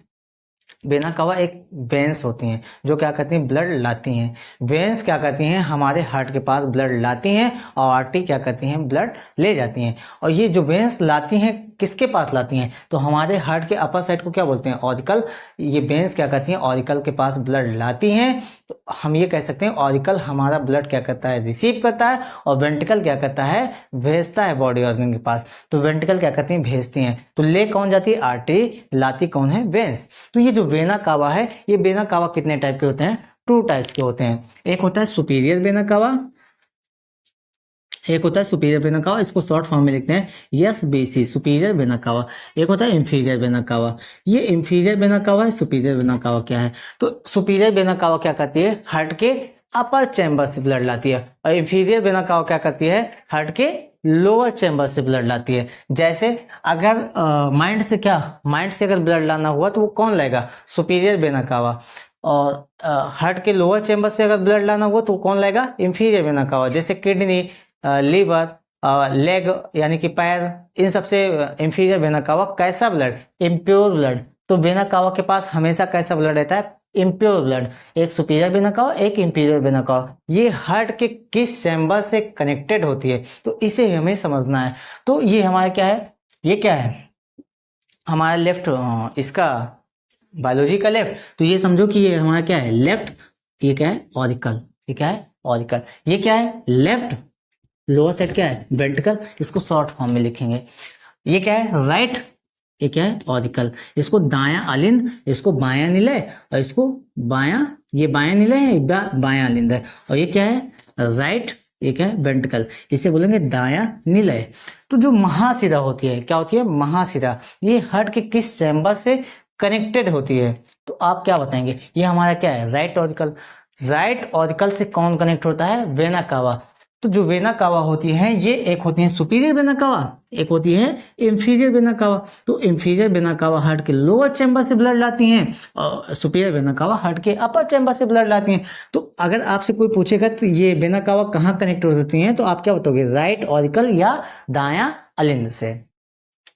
वेना कावा एक वेंस होती हैं जो क्या करती हैं, ब्लड लाती हैं। वेंस क्या करती हैं, हमारे हार्ट के पास ब्लड लाती हैं। और आर्टरी क्या करती हैं, ब्लड ले जाती हैं। और ये जो वेंस लाती हैं किसके पास लाती हैं, तो हमारे हार्ट के अपर साइड को क्या बोलते हैं, ऑरिकल। ये वेंस क्या करती हैं, ऑरिकल के पास ब्लड लाती हैं। तो हम ये कह सकते हैं ऑरिकल हमारा ब्लड क्या करता है, रिसीव करता है। और वेंट्रिकल क्या करता है, भेजता है बॉडी ऑर्गन के पास। तो वेंट्रिकल क्या करती हैं, भेजती हैं। तो ले कौन जाती है, आर्टरी, लाती कौन है, वेंस। तो ये जो वेना कावा है, ये वेना कावा कितने टाइप के होते हैं, 2 टाइप्स के होते हैं। एक होता है सुपीरियर वेना कावा, एक होता है सुपीरियर वेना कावा, इसको शॉर्ट फॉर्म में लिखते हैं SBC, सुपीरियर वेना कावा। एक होता है इंफीरियर वेना कावा, ये इंफीरियर वेना कावा है। सुपीरियर वेना कावा क्या है, तो सुपीरियर वेना कावा क्या करती है, हार्ट के अपर चैम्बर से ब्लड लाती है। और इंफीरियर वेना कावा क्या करती है, हार्ट के लोअर चैम्बर से ब्लड लाती है। जैसे अगर माइंड से क्या, माइंड से अगर ब्लड लाना हुआ तो वो कौन लाएगा, सुपीरियर वेना कावा। और हार्ट के लोअर चैम्बर से अगर ब्लड लाना हुआ तो कौन लाएगा, इंफीरियर वेना कावा। जैसे किडनी, लीवर, लेग यानी कि पैर, इन सबसे इंफीरियर वेना कावा। कैसा ब्लड, इम्प्योर ब्लड। तो वेना कावा के पास हमेशा कैसा ब्लड रहता है, इम्प्योर ब्लड। एक सुपीरियर वेना कावा, एक इंफीरियर वेना कावा। ये हार्ट के किस चैम्बर से कनेक्टेड होती है, तो इसे हमें समझना है। तो ये हमारा क्या है, ये क्या है हमारा लेफ्ट, इसका बायोलॉजी का लेफ्ट। तो ये समझो कि ये हमारा क्या है, लेफ्ट। ये क्या है, ऑरिकल। ये क्या है, ऑरिकल। ये क्या है, लेफ्ट। लोअर साइड क्या है, वेंट्रिकल। इसको शॉर्ट फॉर्म में लिखेंगे। ये क्या है, राइट। ये क्या है, ऑरिकल। इसको दायां अलिंद, इसको बायां निलय, और इसको बायां, ये बायां निलय है, बायां अलिंद है। और ये क्या है, राइट। ये क्या है, वेंट्रिकल। इसे बोलेंगे दायां निलय। तो जो महाशिरा होती है, क्या होती है, महाशिरा, ये हार्ट के किस चैम्बर से कनेक्टेड होती है। तो आप क्या बताएंगे, ये हमारा क्या है, राइट ऑरिकल। राइट ऑरिकल से कौन कनेक्ट होता है, वेना कावा। तो जो वेना कावा होती है, ये एक होती है सुपीरियर वेना कावा, एक होती है इंफीरियर वेना कावा। तो इंफीरियर वेना कावा हार्ट के लोअर चैम्बर से ब्लड लाती हैं और सुपीरियर वेना कावा हार्ट के अपर चैम्बर से ब्लड लाती हैं। तो अगर आपसे कोई पूछेगा तो ये वेना कावा कहाँ कनेक्ट होती हैं, तो आप क्या बताओगे, राइट ऑरिकल या दायां अलिंद से।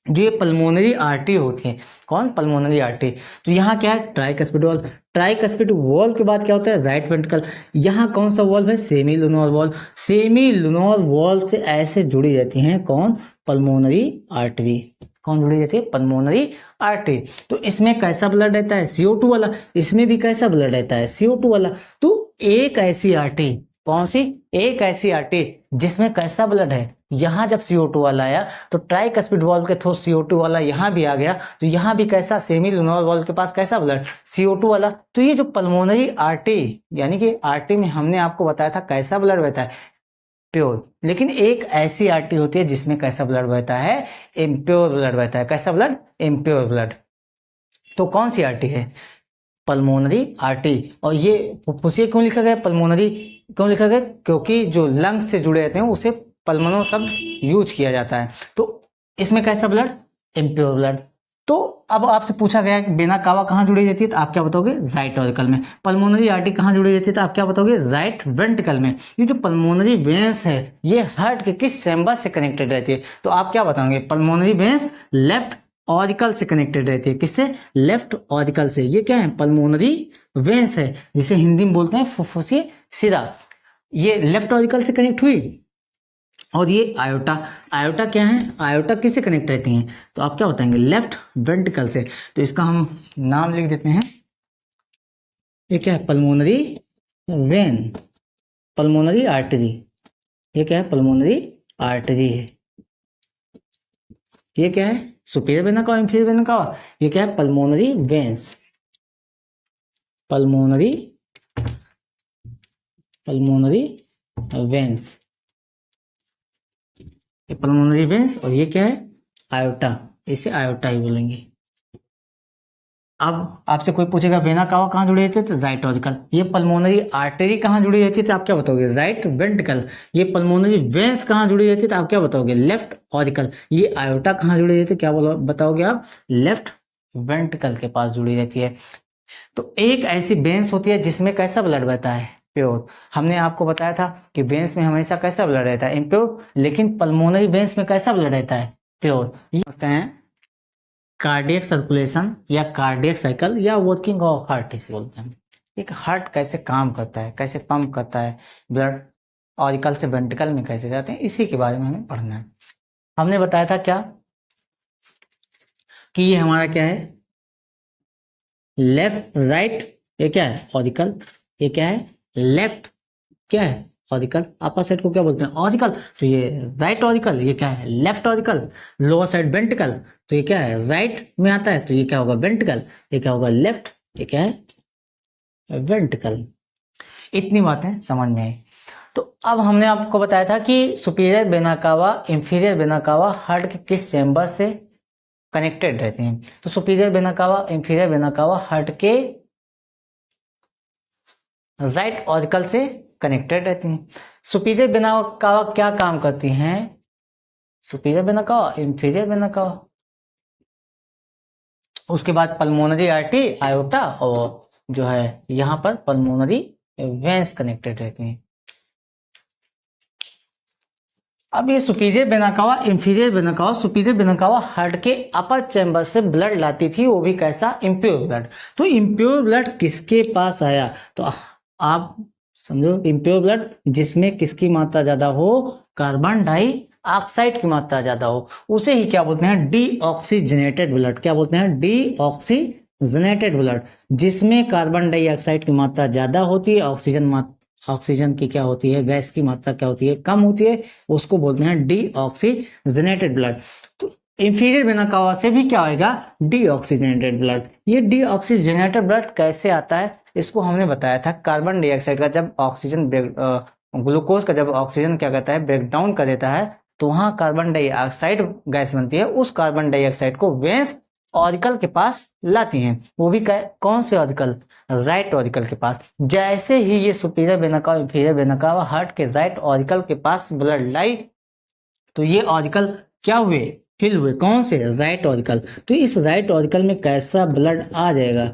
जो ये पल्मोनरी आर्टरी होती है, कौन, पल्मोनरी आर्टरी। तो यहाँ क्या है, ट्राइकस्पिड वॉल्व। ट्राइकस्पिड वॉल्व के बाद क्या होता है, राइट वेंट्रिकल। यहाँ कौन सा वॉल्व है, semi lunar valve. Semi lunar valve से ऐसे जुड़ी रहती हैं कौन, पल्मोनरी आर्टरी। कौन जुड़ी रहती है, पल्मोनरी आर्टरी। तो इसमें कैसा ब्लड रहता है, CO2 वाला। इसमें भी कैसा ब्लड रहता है, CO2 वाला। तो एक ऐसी आर्टरी, कौन सी, एक ऐसी आर्टरी जिसमें कैसा ब्लड है, यहां जब CO2 वाला आया तो ट्राइकस्पिड वॉल्व के थ्रू CO2 वाला यहां भी आ गया। तो यहां भी कैसा, सेमी लुनोर वॉल्व के पास कैसा ब्लड, CO2 वाला। तो ये जो पल्मोनरी आर्टरी, यानी कि आर्टरी में हमने आपको बताया था कैसा ब्लड बहता है, प्योर। लेकिन एक ऐसी आर्टरी होती है जिसमें कैसा ब्लड बहता है, इम्प्योर ब्लड बहता है। कैसा ब्लड, इम्प्योर ब्लड। तो कौन सी आर्टरी है, पल्मोनरी आर्टरी। और ये फुफ्फुसिया क्यों लिखा गया, पल्मोनरी क्यों लिखा गया, क्योंकि जो लंग्स से जुड़े रहते हैं उसे पल्मोनो शब्द यूज किया जाता है। तो इसमें कैसा ब्लड, इम्प्योर ब्लड। तो अब आपसे पूछा गया कि वेना कावा कहाँ जुड़ी रहती है, तो आप क्या बताओगे, राइट ऑरिकल में। पल्मोनरी आर्टरी कहाँ जुड़ी रहती है, तो आप क्या बताओगे, राइट वेंट्रिकल में। ये जो पल्मोनरी वेन्स है ये हार्ट के किस चैम्बर से कनेक्टेड रहती है, तो आप क्या बताओगे, पल्मोनरी वेन्स लेफ्ट ऑरिकल से कनेक्टेड रहती है। किससे, लेफ्ट ऑरिकल से। ये क्या है, पल्मोनरी वेन्स है, जिसे हिंदी में बोलते हैं फुफ्फुसीय शिरा। ये लेफ्ट ऑरिकल से कनेक्ट हुई। और ये आयोटा, आयोटा क्या है, आयोटा किससे कनेक्ट रहती हैं, तो आप क्या बताएंगे, लेफ्ट वेंट्रिकल से। तो इसका हम नाम लिख देते हैं, ये क्या है, पल्मोनरी वेन, पल्मोनरी आर्टरी। ये क्या है, पल्मोनरी आर्टरी है। ये क्या है, superior vena cava, inferior vena कावा। ये क्या है, pulmonary veins, pulmonary, pulmonary veins, ये पल्मोनरी वेन्स। और ये क्या है, आयोटा, इसे आयोटा ही बोलेंगे। अब आपसे कोई पूछेगा वेना कावा कहाँ जुड़ी रहती है, तो राइट ऑरिकल। ये पल्मोनरी आर्टरी कहाँ जुड़ी रहती है, तो आप क्या बताओगे, राइट वेंट्रिकल। ये पल्मोनरी वेन्स कहाँ जुड़ी रहती है, तो आप क्या बताओगे, लेफ्ट ऑरिकल। ये आयोटा कहाँ जुड़ी रहती है, क्या बताओगे आप, लेफ्ट वेंट्रिकल के पास जुड़ी रहती है। तो एक ऐसी वेन्स होती है जिसमें कैसा ब्लड बहता है, प्योर। हमने आपको बताया था कि वेन्स में हमेशा कैसा ब्लड रहता है, इम्प्योर। लेकिन पल्मोनरी वेन्स में कैसा ब्लड रहता है, प्योर। ये समझते हैं कार्डियक सर्कुलेशन या कार्डियक साइकिल या वर्किंग ऑफ हार्ट इसे बोलते हैं। एक हार्ट कैसे काम करता है, कैसे पंप करता है, ब्लड ऑरिकल से वेंट्रिकल में कैसे जाते हैं, इसी के बारे में हमें पढ़ना है। हमने बताया था क्या, कि ये हमारा क्या है, लेफ्ट राइट, ये क्या है, ऑरिकल। ये क्या है, लेफ्ट क्या है, ऑरिकल। अपर साइड को क्या बोलते हैं, ऑरिकल। तो ये राइट ऑरिकल, ये क्या है, left auricle. Lower side ventricle, तो ये क्या है, राइट में आता है, तो ये क्या होगा, वेंट्रिकल। ये क्या होगा, लेफ्ट। ये क्या है, वेंट्रिकल। इतनी बातें समझ में आई। तो अब हमने आपको बताया था कि superior vena cava, inferior vena cava heart के किस चैम्बर से कनेक्टेड रहते हैं। तो superior vena cava, inferior vena cava heart के राइट ऑरिकल से कनेक्टेड रहती हैं। सुपीरियर वेना कावा क्या काम करती हैं, superior vena cava, inferior vena कावा। उसके बाद पल्मोनरी आर्टरी, आयोटा, और जो है यहाँ पर पल्मोनरी वेन्स कनेक्टेड रहती हैं। अब ये superior vena cava, inferior vena कावा, सुपीरियर वेना कावा हार्ट के अपर चैम्बर से ब्लड लाती थी, वो भी कैसा, इम्प्योर ब्लड। तो इम्प्योर ब्लड किसके पास आया, तो आप समझो, इम्प्योर ब्लड जिसमें किसकी मात्रा ज्यादा हो, कार्बन डाइऑक्साइड की मात्रा ज्यादा हो, उसे ही क्या बोलते हैं, डीऑक्सीजनेटेड ब्लड। क्या बोलते हैं, डीऑक्सीजनेटेड ब्लड। जिसमें कार्बन डाइऑक्साइड की मात्रा ज्यादा होती है, ऑक्सीजन की क्या होती है, गैस की मात्रा क्या होती है, कम होती है, उसको बोलते हैं डीऑक्सीजनेटेड ब्लड। तो इंफीरियर वेना कावा से भी क्या होगा, डीऑक्सीजनेटेड ब्लड। ये डीऑक्सीजनेटेड ब्लड कैसे आता है, इसको हमने बताया था, कार्बन डाइऑक्साइड का जब ऑक्सीजन ग्लूकोज का जब ऑक्सीजन क्या कहता है, ब्रेक डाउन कर देता है, तो वहां कार्बन डाइऑक्साइड गैस बनती है। उस कार्बन डाइऑक्साइड को वेन्स ऑरिकल के पास लाती हैं, वो भी कौन से ऑरिकल, राइट ऑरिकल के पास। जैसे ही ये superior vena cava, inferior vena cava heart के राइट ऑरिकल के पास ब्लड लाई, तो ये ऑरिकल क्या हुए, फिल हुए, कौन से, राइट ऑरिकल। तो इस राइट ऑरिकल में कैसा ब्लड आ जाएगा,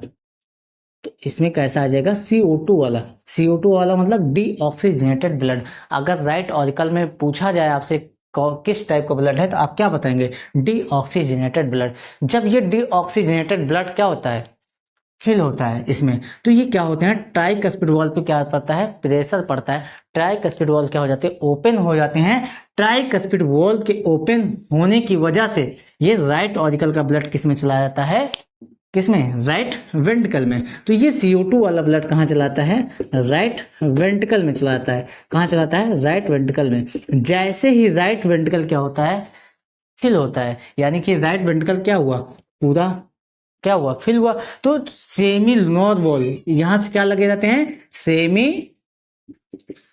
तो इसमें कैसा आ जाएगा, CO2 वाला। CO2 वाला मतलब डीऑक्सीजनेटेड ब्लड। अगर राइट ऑरिकल में पूछा जाए आपसे किस टाइप का ब्लड है, तो आप क्या बताएंगे, डीऑक्सीजनेटेड ब्लड। जब ये डीऑक्सीजनेटेड ब्लड क्या होता है, फिल होता है इसमें, तो ये क्या होते हैं, ट्राइकस्पिड वॉल पे क्या पड़ता है, प्रेशर पड़ता है। ट्राइकस्पिड वॉल क्या हो जाते हैं, ओपन हो जाते हैं। ट्राइकस्पिड वॉल के ओपन होने की वजह से ये राइट ऑरिकल का ब्लड किस में चला जाता है, किसमें, राइट वेंट्रिकल में। तो ये CO2 वाला ब्लड कहाँ चलाता है, राइट वेंट्रिकल में चलाता है। कहाँ चलाता है, राइट वेंट्रिकल में। जैसे ही राइट वेंट्रिकल क्या होता है, फिल होता है, यानी कि राइट वेंट्रिकल क्या हुआ, पूरा क्या हुआ, फिल हुआ। तो सेमी लूनर वॉल, यहां से क्या लगे रहते हैं, सेमी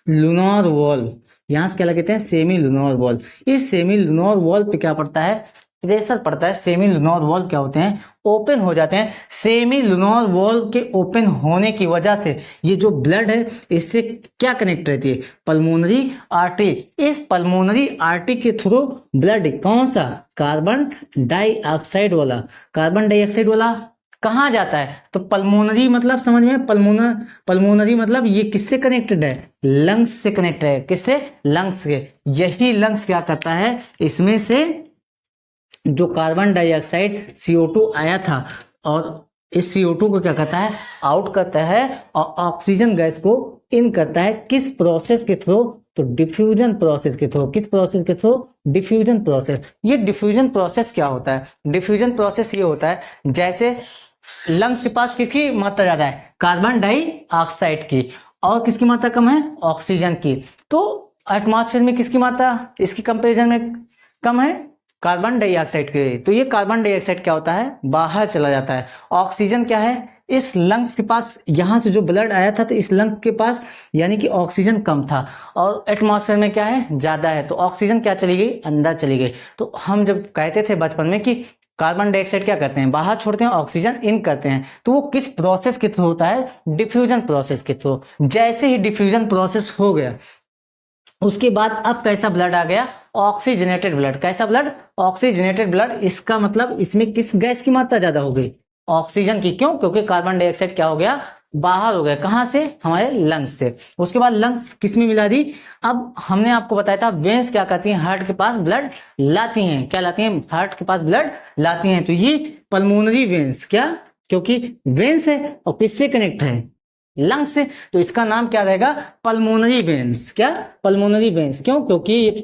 लूनर वॉल। यहाँ से क्या कहते हैं, सेमी लुनोर वॉल। इस सेमी लुनोर वॉल पे क्या पड़ता है, प्रेशर पड़ता है। सेमी लुनोर वॉल क्या होते हैं, ओपन हो जाते हैं। सेमी लुनोर वॉल के ओपन होने की वजह से ये जो ब्लड है इससे क्या कनेक्ट रहती है, पल्मोनरी आर्टरी। इस पल्मोनरी आर्टरी के थ्रू ब्लड कौन सा, कार्बन डाइऑक्साइड वाला, कार्बन डाइऑक्साइड वाला कहाँ जाता है, तो पल्मोनरी मतलब समझ में, पल्मोनरी मतलब ये किससे कनेक्टेड है, लंग्स से कनेक्टेड है। किससे, लंग्स से। यही लंग्स क्या करता है, इसमें से जो कार्बन डाइऑक्साइड CO2 आया था और इस CO2 को क्या करता है, आउट करता है और ऑक्सीजन गैस को इन करता है। किस प्रोसेस के थ्रू, तो डिफ्यूजन प्रोसेस के थ्रू। किस प्रोसेस के थ्रू, डिफ्यूजन प्रोसेस। ये डिफ्यूजन प्रोसेस क्या होता है, डिफ्यूजन प्रोसेस ये होता है जैसे लंग्स के पास किसकी मात्रा ज्यादा है, कार्बन डाइऑक्साइड की, और किसकी मात्रा कम है, ऑक्सीजन की। तो एटमॉस्फेयर में किसकी मात्रा इसकी कंपैरिजन में कम है, कार्बन डाइऑक्साइड के। तो ये कार्बन डाइऑक्साइड क्या होता है, बाहर चला जाता है। ऑक्सीजन क्या है, इस लंग्स के पास, यहां से जो ब्लड आया था तो इस लंग के पास यानी कि ऑक्सीजन कम था और एटमॉस्फेयर में क्या है, ज्यादा है, तो ऑक्सीजन क्या चली गई, अंदर चली गई। तो हम जब कहते थे बचपन में कि कार्बन डाइऑक्साइड क्या करते हैं, बाहर छोड़ते हैं, ऑक्सीजन इन करते हैं, तो वो किस प्रोसेस के थ्रू होता है, डिफ्यूजन प्रोसेस के थ्रू। जैसे ही डिफ्यूजन प्रोसेस हो गया उसके बाद अब कैसा ब्लड आ गया, ऑक्सीजनेटेड ब्लड। कैसा ब्लड, ऑक्सीजनेटेड ब्लड। इसका मतलब इसमें किस गैस की मात्रा ज्यादा हो गई, ऑक्सीजन की। क्यों, क्योंकि कार्बन डाइऑक्साइड क्या हो गया, बाहर हो गया। कहां से, हमारे लंग्स से। उसके बाद लंग्स किस में मिला दी, अब हमने आपको बताया था वेन्स क्या करती हैं, हार्ट के पास ब्लड लाती हैं। क्या लाती हैं, हार्ट के पास ब्लड लाती हैं। तो ये पल्मोनरी वेन्स, क्या, क्योंकि वेन्स है और किससे कनेक्ट है, लंग्स से, तो इसका नाम क्या रहेगा, पल्मोनरी वेन्स। क्या, पल्मोनरी वेन्स। क्यों, क्योंकि ये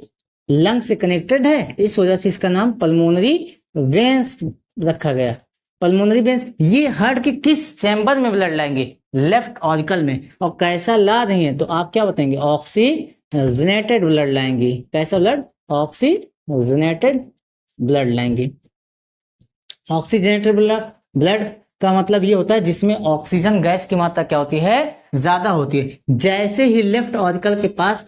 लंग्स से कनेक्टेड है, इस वजह से इसका नाम पल्मोनरी वेन्स रखा गया। पल्मोनरी वेन्स ये हार्ट के किस चैम्बर में ब्लड लाएंगे, लेफ्ट ऑरिकल में। और कैसा ला रही है, तो आप क्या बताएंगे, ऑक्सीजनेटेड ब्लड लाएंगे। कैसा ब्लड, ऑक्सीजनेटेड ब्लड लाएंगे। ऑक्सीजनेटेड ब्लड का मतलब ये होता है जिसमें ऑक्सीजन गैस की मात्रा क्या होती है, ज्यादा होती है। जैसे ही लेफ्ट ऑरिकल के पास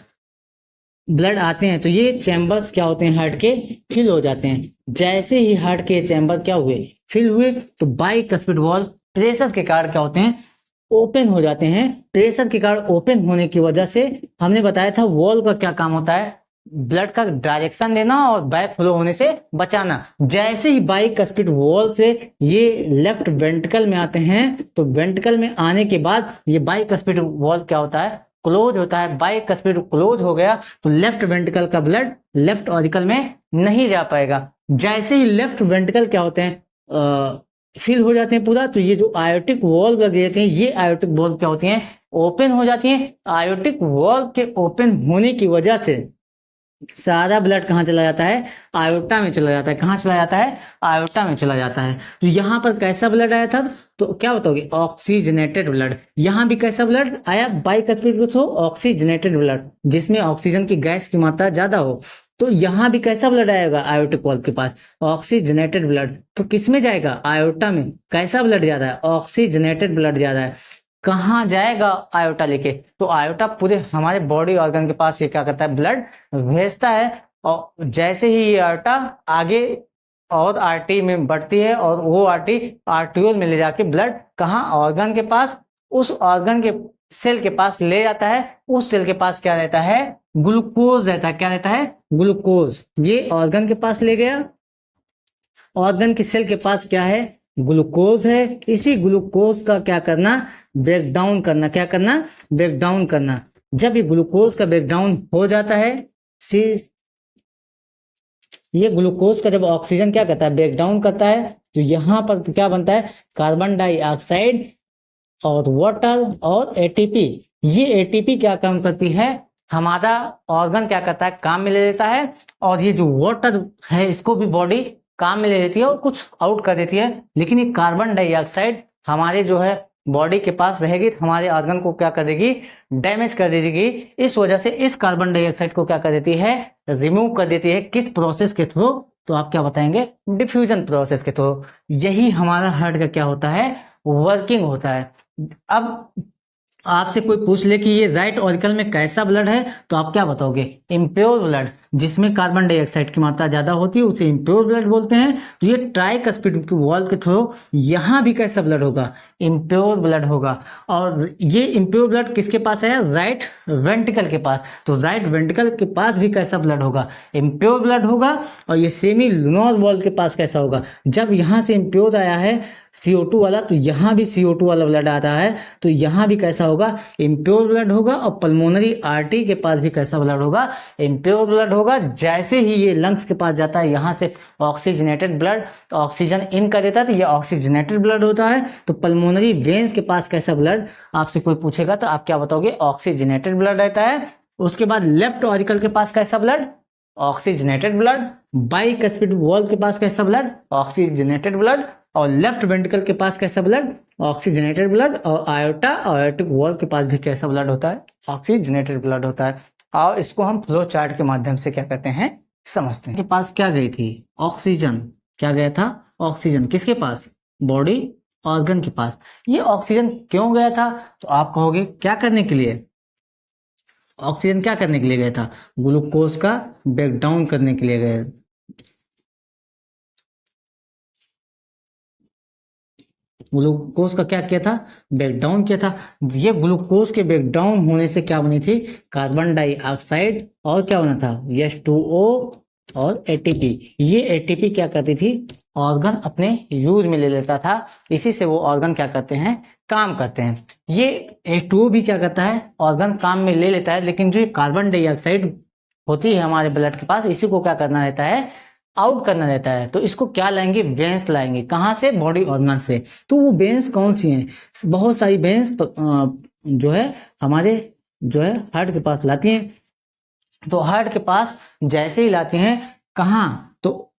ब्लड आते हैं तो ये चैम्बर्स क्या होते हैं, हार्ट के फिल हो जाते हैं। जैसे ही हार्ट के चैम्बर क्या हुए, फिल हुए, तो बाइकस्पिड वॉल प्रेशर के कारण क्या होते हैं, ओपन हो जाते हैं। प्रेशर के कारण ओपन होने की वजह से हमने बताया था वॉल का क्या काम होता है, ब्लड का डायरेक्शन देना और बैक फ्लो होने से बचाना। जैसे ही बाइकस्पिड वॉल से ये लेफ्ट वेंट्रिकल में आते हैं तो वेंट्रिकल में आने के बाद ये बाइकस्पिड वॉल क्या होता है, क्लोज होता है। बाइकस्पिड क्लोज हो गया तो लेफ्ट वेंट्रिकल का ब्लड लेफ्ट ऑरिकल में नहीं जा पाएगा। जैसे ही लेफ्ट वेंट्रिकल क्या होते हैं, फिल हो जाते हैं पूरा, तो ये जो आयोटिक वॉल्व लगे रहते हैं, ये आयोटिक वॉल्व क्या होती हैं, ओपन हो जाती हैं। आयोटिक वॉल्व के ओपन होने की वजह से सारा ब्लड कहाँ चला जाता है, आयोटा में चला जाता है। कहाँ चला जाता है, आयोटा में चला जाता है। तो यहाँ पर कैसा ब्लड आया था, तो क्या बताओगे, ऑक्सीजनेटेड ब्लड। यहाँ भी कैसा ब्लड आया, बाइकस्पिड के थ्रू ऑक्सीजनेटेड ब्लड, जिसमें ऑक्सीजन की गैस की मात्रा ज्यादा हो। तो यहाँ भी कैसा ब्लड आएगा, आयोटिक वॉल्व के पास ऑक्सीजनेटेड ब्लड। तो किस में जाएगा, आयोटा में। कैसा ब्लड ज्यादा है, ऑक्सीजनेटेड ब्लड ज्यादा है। कहाँ जाएगा, आयोटा लेके। तो आयोटा पूरे हमारे बॉडी ऑर्गन के पास ये क्या करता है, ब्लड भेजता है। और जैसे ही ये आयोटा आगे और आर्टरी में बढ़ती है और वो आर्टरी आर्ट्रियोल में ले जाके ब्लड कहाँ, ऑर्गन के पास, उस ऑर्गन के सेल के पास ले जाता है। उस सेल के पास क्या रहता है, ग्लूकोज रहता है। क्या रहता है, ग्लूकोज। ये ऑर्गन के पास ले गया, ऑर्गन के सेल के पास क्या है, ग्लूकोज है। इसी ग्लूकोज का क्या करना, ब्रेक डाउन करना। क्या करना, ब्रेक डाउन करना। जब ये ग्लूकोज का ब्रेक डाउन हो जाता है, ये ग्लूकोज का जब ऑक्सीजन क्या करता है, ब्रेक डाउन करता है, तो यहां पर क्या बनता है, कार्बन डाइऑक्साइड और वाटर और एटीपी। ये एटीपी क्या काम करती है, हमारा ऑर्गन क्या करता है, काम में ले लेता है। और ये जो वाटर है इसको भी बॉडी काम में ले लेती है और कुछ आउट कर देती है। लेकिन ये कार्बन डाइऑक्साइड हमारे जो है बॉडी के पास रहेगी, हमारे ऑर्गन को क्या कर देगी, डैमेज कर देगी। इस वजह से इस कार्बन डाइऑक्साइड को क्या कर देती है, रिमूव कर देती है। किस प्रोसेस के थ्रू, तो आप क्या बताएंगे, डिफ्यूजन प्रोसेस के थ्रू। यही हमारा हार्ट का क्या होता है, वर्किंग होता है। अब आपसे कोई पूछ ले कि ये राइट ऑरिकल में कैसा ब्लड है, तो आप क्या बताओगे? इम्प्योर ब्लड, जिसमें कार्बन डाइऑक्साइड की मात्रा ज्यादा होती है उसे इम्प्योर ब्लड बोलते हैं। तो ये ट्राइकस्पिड वॉल्व के थ्रू यहाँ भी कैसा ब्लड होगा? इम्प्योर ब्लड होगा। और ये इम्प्योर ब्लड किसके पास है? राइट वेंट्रिकल के पास। तो राइट वेंट्रिकल के पास भी कैसा ब्लड होगा? इम्प्योर ब्लड होगा। और ये सेमी लुनोर वॉल्व के पास कैसा होगा? जब यहाँ से इम्प्योर आया है CO2 वाला, तो यहाँ भी CO2 वाला ब्लड आ रहा है, तो यहाँ भी कैसा होगा? इम्प्योर ब्लड होगा। और पल्मोनरी आर्टरी के पास भी कैसा ब्लड होगा? इम्प्योर ब्लड होगा। जैसे ही ये लंग्स के पास जाता है, यहाँ से ऑक्सीजनेटेड ब्लड ऑक्सीजन इन कर देता है, तो ये ऑक्सीजनेटेड ब्लड होता है। तो पल्मोनरी वेन्स के पास कैसा ब्लड? आपसे कोई पूछेगा तो आप क्या बताओगे? ऑक्सीजनेटेड ब्लड रहता है। उसके बाद लेफ्ट ऑरिकल के पास कैसा blood? Oxygenated blood. Bicuspid valve के पास कैसा ब्लड? Oxygenated blood. और लेफ्ट वेंट्रिकल के पास कैसा ब्लड? Oxygenated blood. और आयोटा आयोटिक वॉल्व के पास भी कैसा ब्लड होता है? ऑक्सीजनेटेड ब्लड होता है। और इसको हम फ्लो चार्ट के माध्यम से क्या कहते हैं? समझते हैं। के पास क्या गई थी? ऑक्सीजन। क्या गया था? ऑक्सीजन। किसके पास? बॉडी ऑर्गन के पास। ये ऑक्सीजन क्यों गया था? तो आप कहोगे क्या करने के लिए? ऑक्सीजन क्या करने के लिए गया था? ग्लूकोज का ब्रेक डाउन करने के लिए गया। ग्लूकोज का क्या किया था? ब्रेक डाउन किया था। ये ग्लूकोज के ब्रेक डाउन होने से क्या बनी थी? कार्बन डाइऑक्साइड और क्या बना था? H2O और ATP। ये ATP क्या करती थी? ऑर्गन अपने यूज में ले लेता था। इसी से वो ऑर्गन क्या करते हैं? काम करते हैं। ये H2O भी क्या करता है? ऑर्गन काम में ले लेता है। लेकिन जो कार्बन डाइऑक्साइड होती है हमारे ब्लड के पास, इसी को क्या करना रहता है? आउट करना रहता है। तो इसको क्या लाएंगे? वेंस लाएंगे। कहाँ से? बॉडी ऑर्गन से। तो वो वेंस कौन सी हैं? बहुत सारी वेंस जो है हमारे जो है हार्ट के पास लाती हैं। तो हार्ट के पास जैसे ही लाती हैं, कहाँ? तो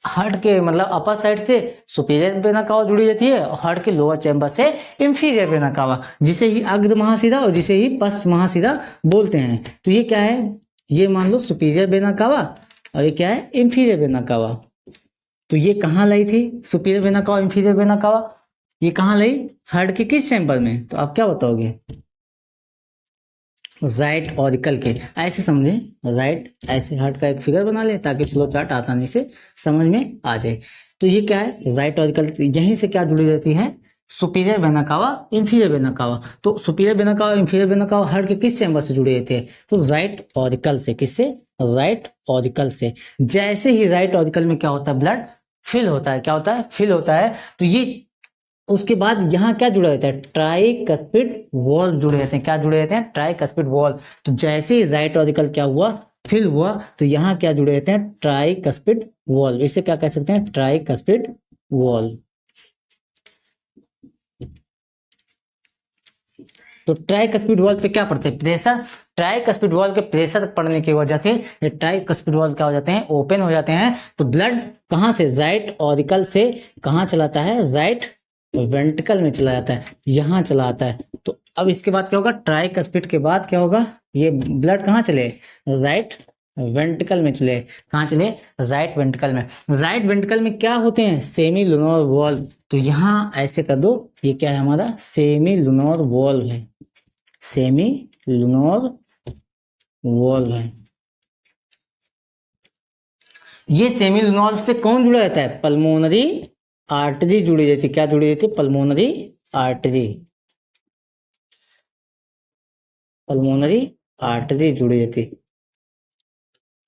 हार्ट के मतलब अपर साइड से सुपीरियर वेना कावा जुड़ी रहती है, और हार्ट के लोअर चैम्बर से इंफीरियर वेना कावा, जिसे ही अग्र महाशिरा और जिसे ही पश्च महाशिरा बोलते हैं। तो ये क्या है? ये मान लो सुपीरियर वेना कावा, और ये क्या है? Inferior vena cava. तो ये कहाँ लाई थी? Superior vena cava, inferior vena कावा। ये कहाँ लाई? हार्ट के किस चैम्बर में? तो आप क्या बताओगे? राइट ऑरिकल के। ऐसे समझे, राइट ऐसे हार्ट का एक फिगर बना ले ताकि फ्लो चार्ट आसानी से समझ में आ जाए। तो ये क्या है? Right auricle. यहीं से क्या जुड़ी रहती है? Superior vena cava, inferior vena cava. तो superior vena cava, inferior vena cava heart के किस चैम्बर से जुड़े रहते हैं? तो राइट ऑरिकल से। किससे? राइट ऑरिकल से। जैसे ही राइट ऑरिकल में क्या होता है? ब्लड फिल होता है। क्या होता है? फिल होता है। तो ये उसके बाद यहाँ क्या जुड़ा रहता है? ट्राइकस्पिड वॉल्व जुड़े रहते हैं। क्या जुड़े रहते हैं? Tricuspid valve. तो जैसे ही राइट ऑरिकल क्या हुआ? फिल हुआ, तो यहाँ क्या जुड़े रहते हैं? Tricuspid valve. इसे क्या कह सकते हैं? Tricuspid valve. तो ट्राइकस्पिड वॉल्व पे क्या पड़ते हैं? प्रेशर। ट्राइकस्पिड वॉल्व के प्रेशर पड़ने की वजह से ये ट्राइकस्पिड वॉल्व क्या हो जाते हैं? ओपन हो जाते हैं। तो ब्लड कहाँ से? राइट ऑरिकल से कहाँ चलाता है? राइट वेंट्रिकल में चला जाता है, यहाँ चला आता है। तो अब इसके बाद क्या होगा? ट्राइकस्पिड के बाद क्या होगा? ये ब्लड कहाँ चले? राइट वेंट्रिकल में चले। कहाँ चले? राइट वेंट्रिकल में। राइट वेंट्रिकल में क्या होते हैं? Semi lunar valve. तो यहाँ ऐसे कर दो, ये क्या है हमारा? सेमी लुनोर वॉल्व है। सेमी लुनोर वॉल्व है। ये सेमी लुनोर से कौन जुड़ा रहता है? पल्मोनरी आर्टरी जुड़ी रहती है। क्या जुड़ी रहती है? Pulmonary artery. पल्मोनरी आर्टरी जुड़ी रहती।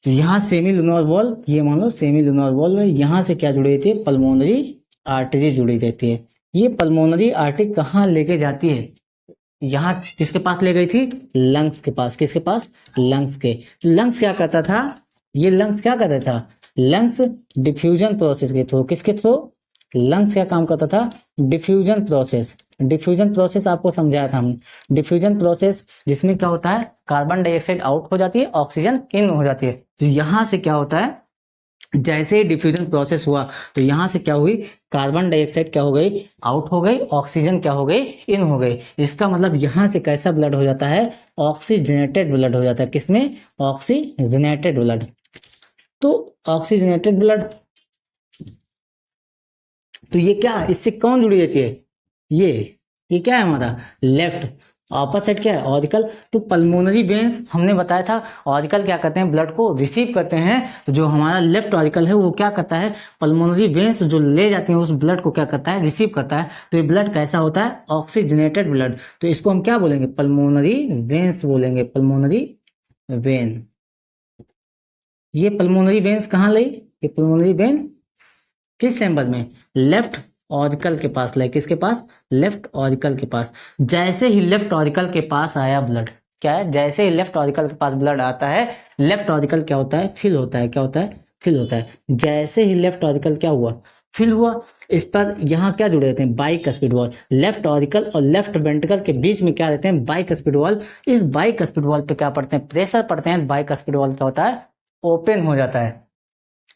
तो यहाँ सेमी लुनोर वॉल्व, ये मान लो सेमी लुनोर वॉल्व है। यहाँ से क्या जुड़ी रहती है? पल्मोनरी आर्टरी जुड़ी रहती है। ये पल्मोनरी आर्टरी कहाँ लेके जाती है? यहाँ किसके पास ले गई थी? लंग्स के पास। किसके पास? लंग्स के। लंग्स क्या करता था? ये लंग्स क्या करता था? लंग्स डिफ्यूजन प्रोसेस के थ्रू। किसके थ्रू? लंग्स क्या काम करता था? Diffusion process. डिफ्यूजन प्रोसेस आपको समझाया था हमने। डिफ्यूजन प्रोसेस जिसमें क्या होता है? कार्बन डाइऑक्साइड आउट हो जाती है, ऑक्सीजन इन हो जाती है। तो यहाँ से क्या होता है? जैसे ही डिफ्यूजन प्रोसेस हुआ, तो यहाँ से क्या हुई? कार्बन डाइऑक्साइड क्या हो गई? आउट हो गई। ऑक्सीजन क्या हो गई? इन हो गई। इसका मतलब यहाँ से कैसा ब्लड हो जाता है? ऑक्सीजनेटेड ब्लड हो जाता है। किसमें? Oxygenated blood. तो ऑक्सीजनेटेड ब्लड, तो ये क्या? इससे कौन जुड़ी रहती है? ये क्या है हमारा? लेफ्ट। ऑपोजिट क्या है, ऑरिकल। तो पल्मोनरी वेन्स हमने बताया था, ऑरिकल क्या करते हैं, ब्लड को रिसीव करते हैं। तो जो हमारा लेफ्ट ऑरिकल है वो क्या करता है, पल्मोनरी वेन्स जो ले जाती हैं उस ब्लड को क्या करता है, रिसीव करता है। तो ये ब्लड कैसा होता है, ऑक्सीजनेटेड ब्लड। तो इसको हम क्या बोलेंगे, पल्मोनरी वेन्स बोलेंगे, पल्मोनरी वेन। ये पल्मोनरी वेन्स कहाँ लगी, ये पल्मोनरी वेन किस चैम्बर में, लेफ्ट ऑरिकल के पास लगे, किसके पास, लेफ्ट ऑरिकल के पास। जैसे ही लेफ्ट ऑरिकल के पास आया ब्लड, क्या है, जैसे ही लेफ्ट ऑरिकल के पास ब्लड आता है, लेफ्ट ऑरिकल क्या होता है, फिल होता है, क्या होता है, फिल होता है। जैसे ही लेफ्ट ऑरिकल क्या हुआ, फिल हुआ, इस पर यहाँ क्या जुड़े रहते हैं, बाइकस्पिड वॉल। लेफ्ट ऑरिकल और लेफ्ट वेंट्रिकल के बीच में क्या रहते हैं, बाइकस्पिड वॉल। इस बाइकस्पिड वॉल पे क्या पड़ते हैं, प्रेशर पड़ते हैं। बाइकस्पिड वॉल क्या होता है, ओपन हो जाता है।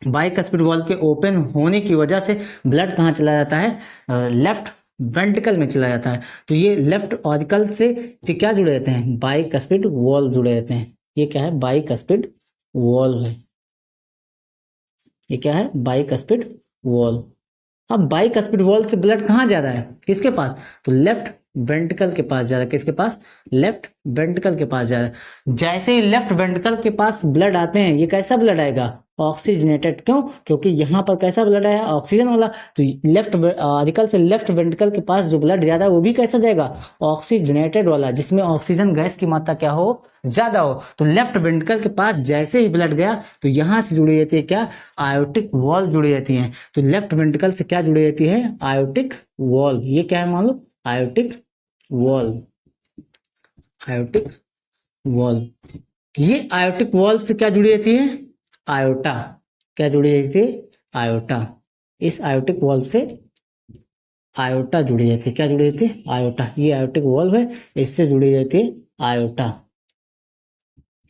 बाइकस्पिड वॉल के ओपन होने की वजह से ब्लड कहाँ चला जाता है, लेफ्ट वेंट्रिकल में चला जाता है। तो ये लेफ्ट ऑरिकल से फिर क्या जुड़े रहते हैं, बाइकस्पिड वॉल्व जुड़े रहते हैं। ये क्या है, बाइकस्पिड वॉल्व है, ये क्या है, बाइकस्पिड वॉल्व। अब बाइकस्पिड वॉल्व से ब्लड कहाँ जा रहा है, किसके पास, तो लेफ्ट वेंट्रिकल के पास जा रहा है, किसके पास, लेफ्ट वेंट्रिकल के पास जा रहा है। जैसे ही लेफ्ट वेंट्रिकल के पास ब्लड आते हैं, ये कैसा ब्लड आएगा, ऑक्सीजनेटेड। क्यों, क्योंकि यहाँ पर कैसा ब्लड आया, ऑक्सीजन वाला। तो लेफ्ट ऑरिकल से लेफ्ट वेंट्रिकल के पास जो ब्लड जा रहा है वो भी कैसा जाएगा, ऑक्सीजनेटेड वाला, जिसमें ऑक्सीजन गैस की मात्रा क्या हो, ज्यादा हो। तो लेफ्ट वेंट्रिकल के पास जैसे ही ब्लड गया तो यहाँ से जुड़ी रहती है क्या, आयोटिक वॉल्व जुड़ी रहती है। तो लेफ्ट वेंट्रिकल से क्या जुड़ी रहती है, आयोटिक वॉल्व। ये क्या है, मान लो आयोटिक वॉल्व, आयोटिक वॉल्व। ये आयोटिक वॉल्व से क्या जुड़ी रहती है, आयोटा, क्या जुड़ी रहती है, आयोटा। इस आयोटिक वॉल्व से आयोटा जुड़ी रहती है, क्या जुड़ी रहती है, आयोटा। ये आयोटिक वॉल्व है, इससे जुड़ी रहती है आयोटा।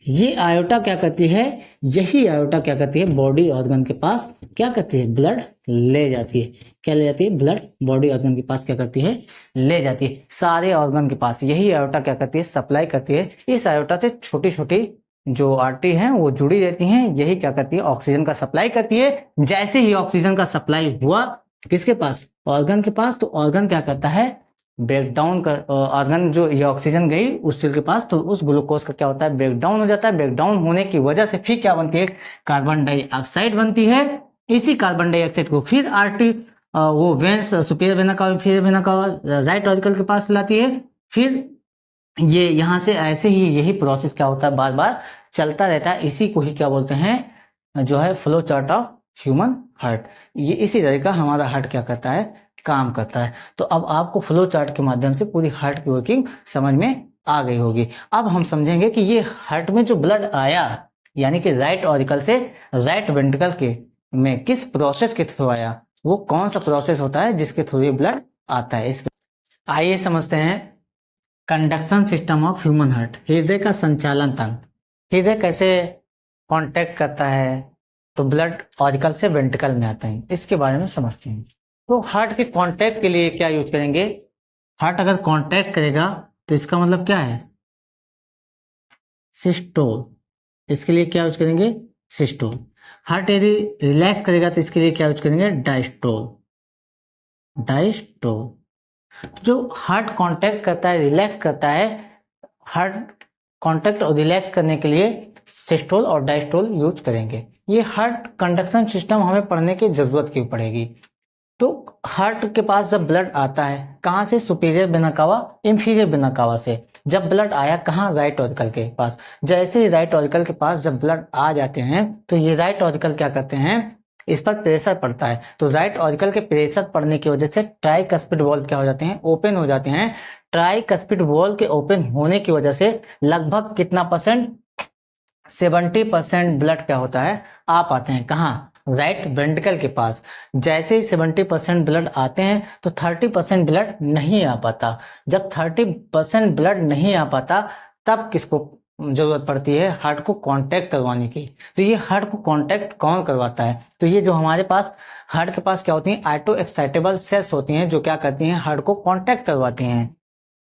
ये आयोटा क्या करती है, यही आयोटा क्या करती है, बॉडी ऑर्गन के पास क्या करती है, ब्लड ले जाती है। क्या ले जाती है, ब्लड बॉडी ऑर्गन के पास क्या करती है, ले जाती है। सारे ऑर्गन के पास यही आयोटा क्या करती है, सप्लाई करती है। इस आयोटा से छोटी छोटी जो आर्टरी हैं वो जुड़ी रहती हैं, यही क्या करती है, ऑक्सीजन का सप्लाई करती है। जैसे ही ऑक्सीजन का सप्लाई हुआ किसके पास, ऑर्गन के पास, तो ऑर्गन क्या करता है, ब्रेक डाउन कर, ऑर्गन जो ये ऑक्सीजन गई उस सेल के पास, तो उस ग्लूकोज का क्या होता है, ब्रेक डाउन हो जाता है। ब्रेक डाउन होने की वजह से फिर क्या बनती है, कार्बन डाइऑक्साइड बनती है। इसी कार्बन डाइऑक्साइड को फिर आर्टरी वो वेंस, सुपीरियर वेना का, इंफीरियर वेना का, राइट ऑरिकल के पास लाती है। फिर ये यहाँ से ऐसे ही यही प्रोसेस क्या होता है, बार बार चलता रहता है। इसी को ही क्या बोलते हैं, जो है flow chart of human heart. ये इसी तरह का हमारा हार्ट क्या करता है, काम करता है। तो अब आपको फ्लो चार्ट के माध्यम से पूरी हार्ट की वर्किंग समझ में आ गई होगी। अब हम समझेंगे कि ये हार्ट में जो ब्लड आया, यानी कि राइट ऑरिकल से राइट वेंट्रिकल के में किस प्रोसेस के थ्रू आया, वो कौन सा प्रोसेस होता है जिसके थ्रू ये ब्लड आता है। इसके आइए समझते हैं conduction system of human heart, हृदय का संचालन तंत्र। हृदय कैसे कांटेक्ट करता है, तो ब्लड ऑरिकल से वेंट्रिकल में आता है, इसके बारे में समझते हैं। तो हार्ट के कांटेक्ट के लिए क्या यूज करेंगे, हार्ट अगर कांटेक्ट करेगा तो इसका मतलब क्या है, सिस्टोल। इसके लिए क्या यूज करेंगे, सिस्टोल। हार्ट यदि रिलैक्स करेगा तो इसके लिए क्या यूज करेंगे, डायस्टोल, डायस्टोल। जो हार्ट कांटेक्ट करता है, रिलैक्स करता है, हार्ट कांटेक्ट और रिलैक्स करने के लिए सिस्टोल और डायस्टोल यूज करेंगे। ये हार्ट कंडक्शन सिस्टम हमें पढ़ने की जरूरत क्यों पड़ेगी, तो हार्ट के पास जब ब्लड आता है कहाँ से, superior vena cava, inferior vena कावा से। जब ब्लड आया कहाँ, राइट ऑरिकल के पास। जैसे ही राइट ऑरिकल के पास जब ब्लड आ जाते हैं तो ये राइट ऑरिकल क्या करते हैं, इस पर प्रेशर पड़ता है। तो राइट ऑरिकल के प्रेशर पड़ने की वजह से ट्राइकस्पिड वॉल्व क्या हो जाते हैं, ओपन हो जाते हैं। ट्राइकस्पिड वॉल्व के ओपन होने की वजह से लगभग कितना परसेंट, 70% ब्लड क्या होता है, आ पाते हैं। कहाँ, राइट वेंट्रिकल के पास। जैसे ही 70% ब्लड आते हैं तो 30% ब्लड नहीं आ पाता। जब 30% ब्लड नहीं आ पाता तब किसको जरूरत पड़ती है, हार्ट को कांटेक्ट करवाने की। तो ये हार्ट को कांटेक्ट कौन करवाता है, तो ये जो हमारे पास हार्ट के पास क्या होती है, ऑटो एक्साइटेबल सेल्स होती हैं, जो क्या करती हैं, हार्ट को कांटेक्ट करवाती हैं।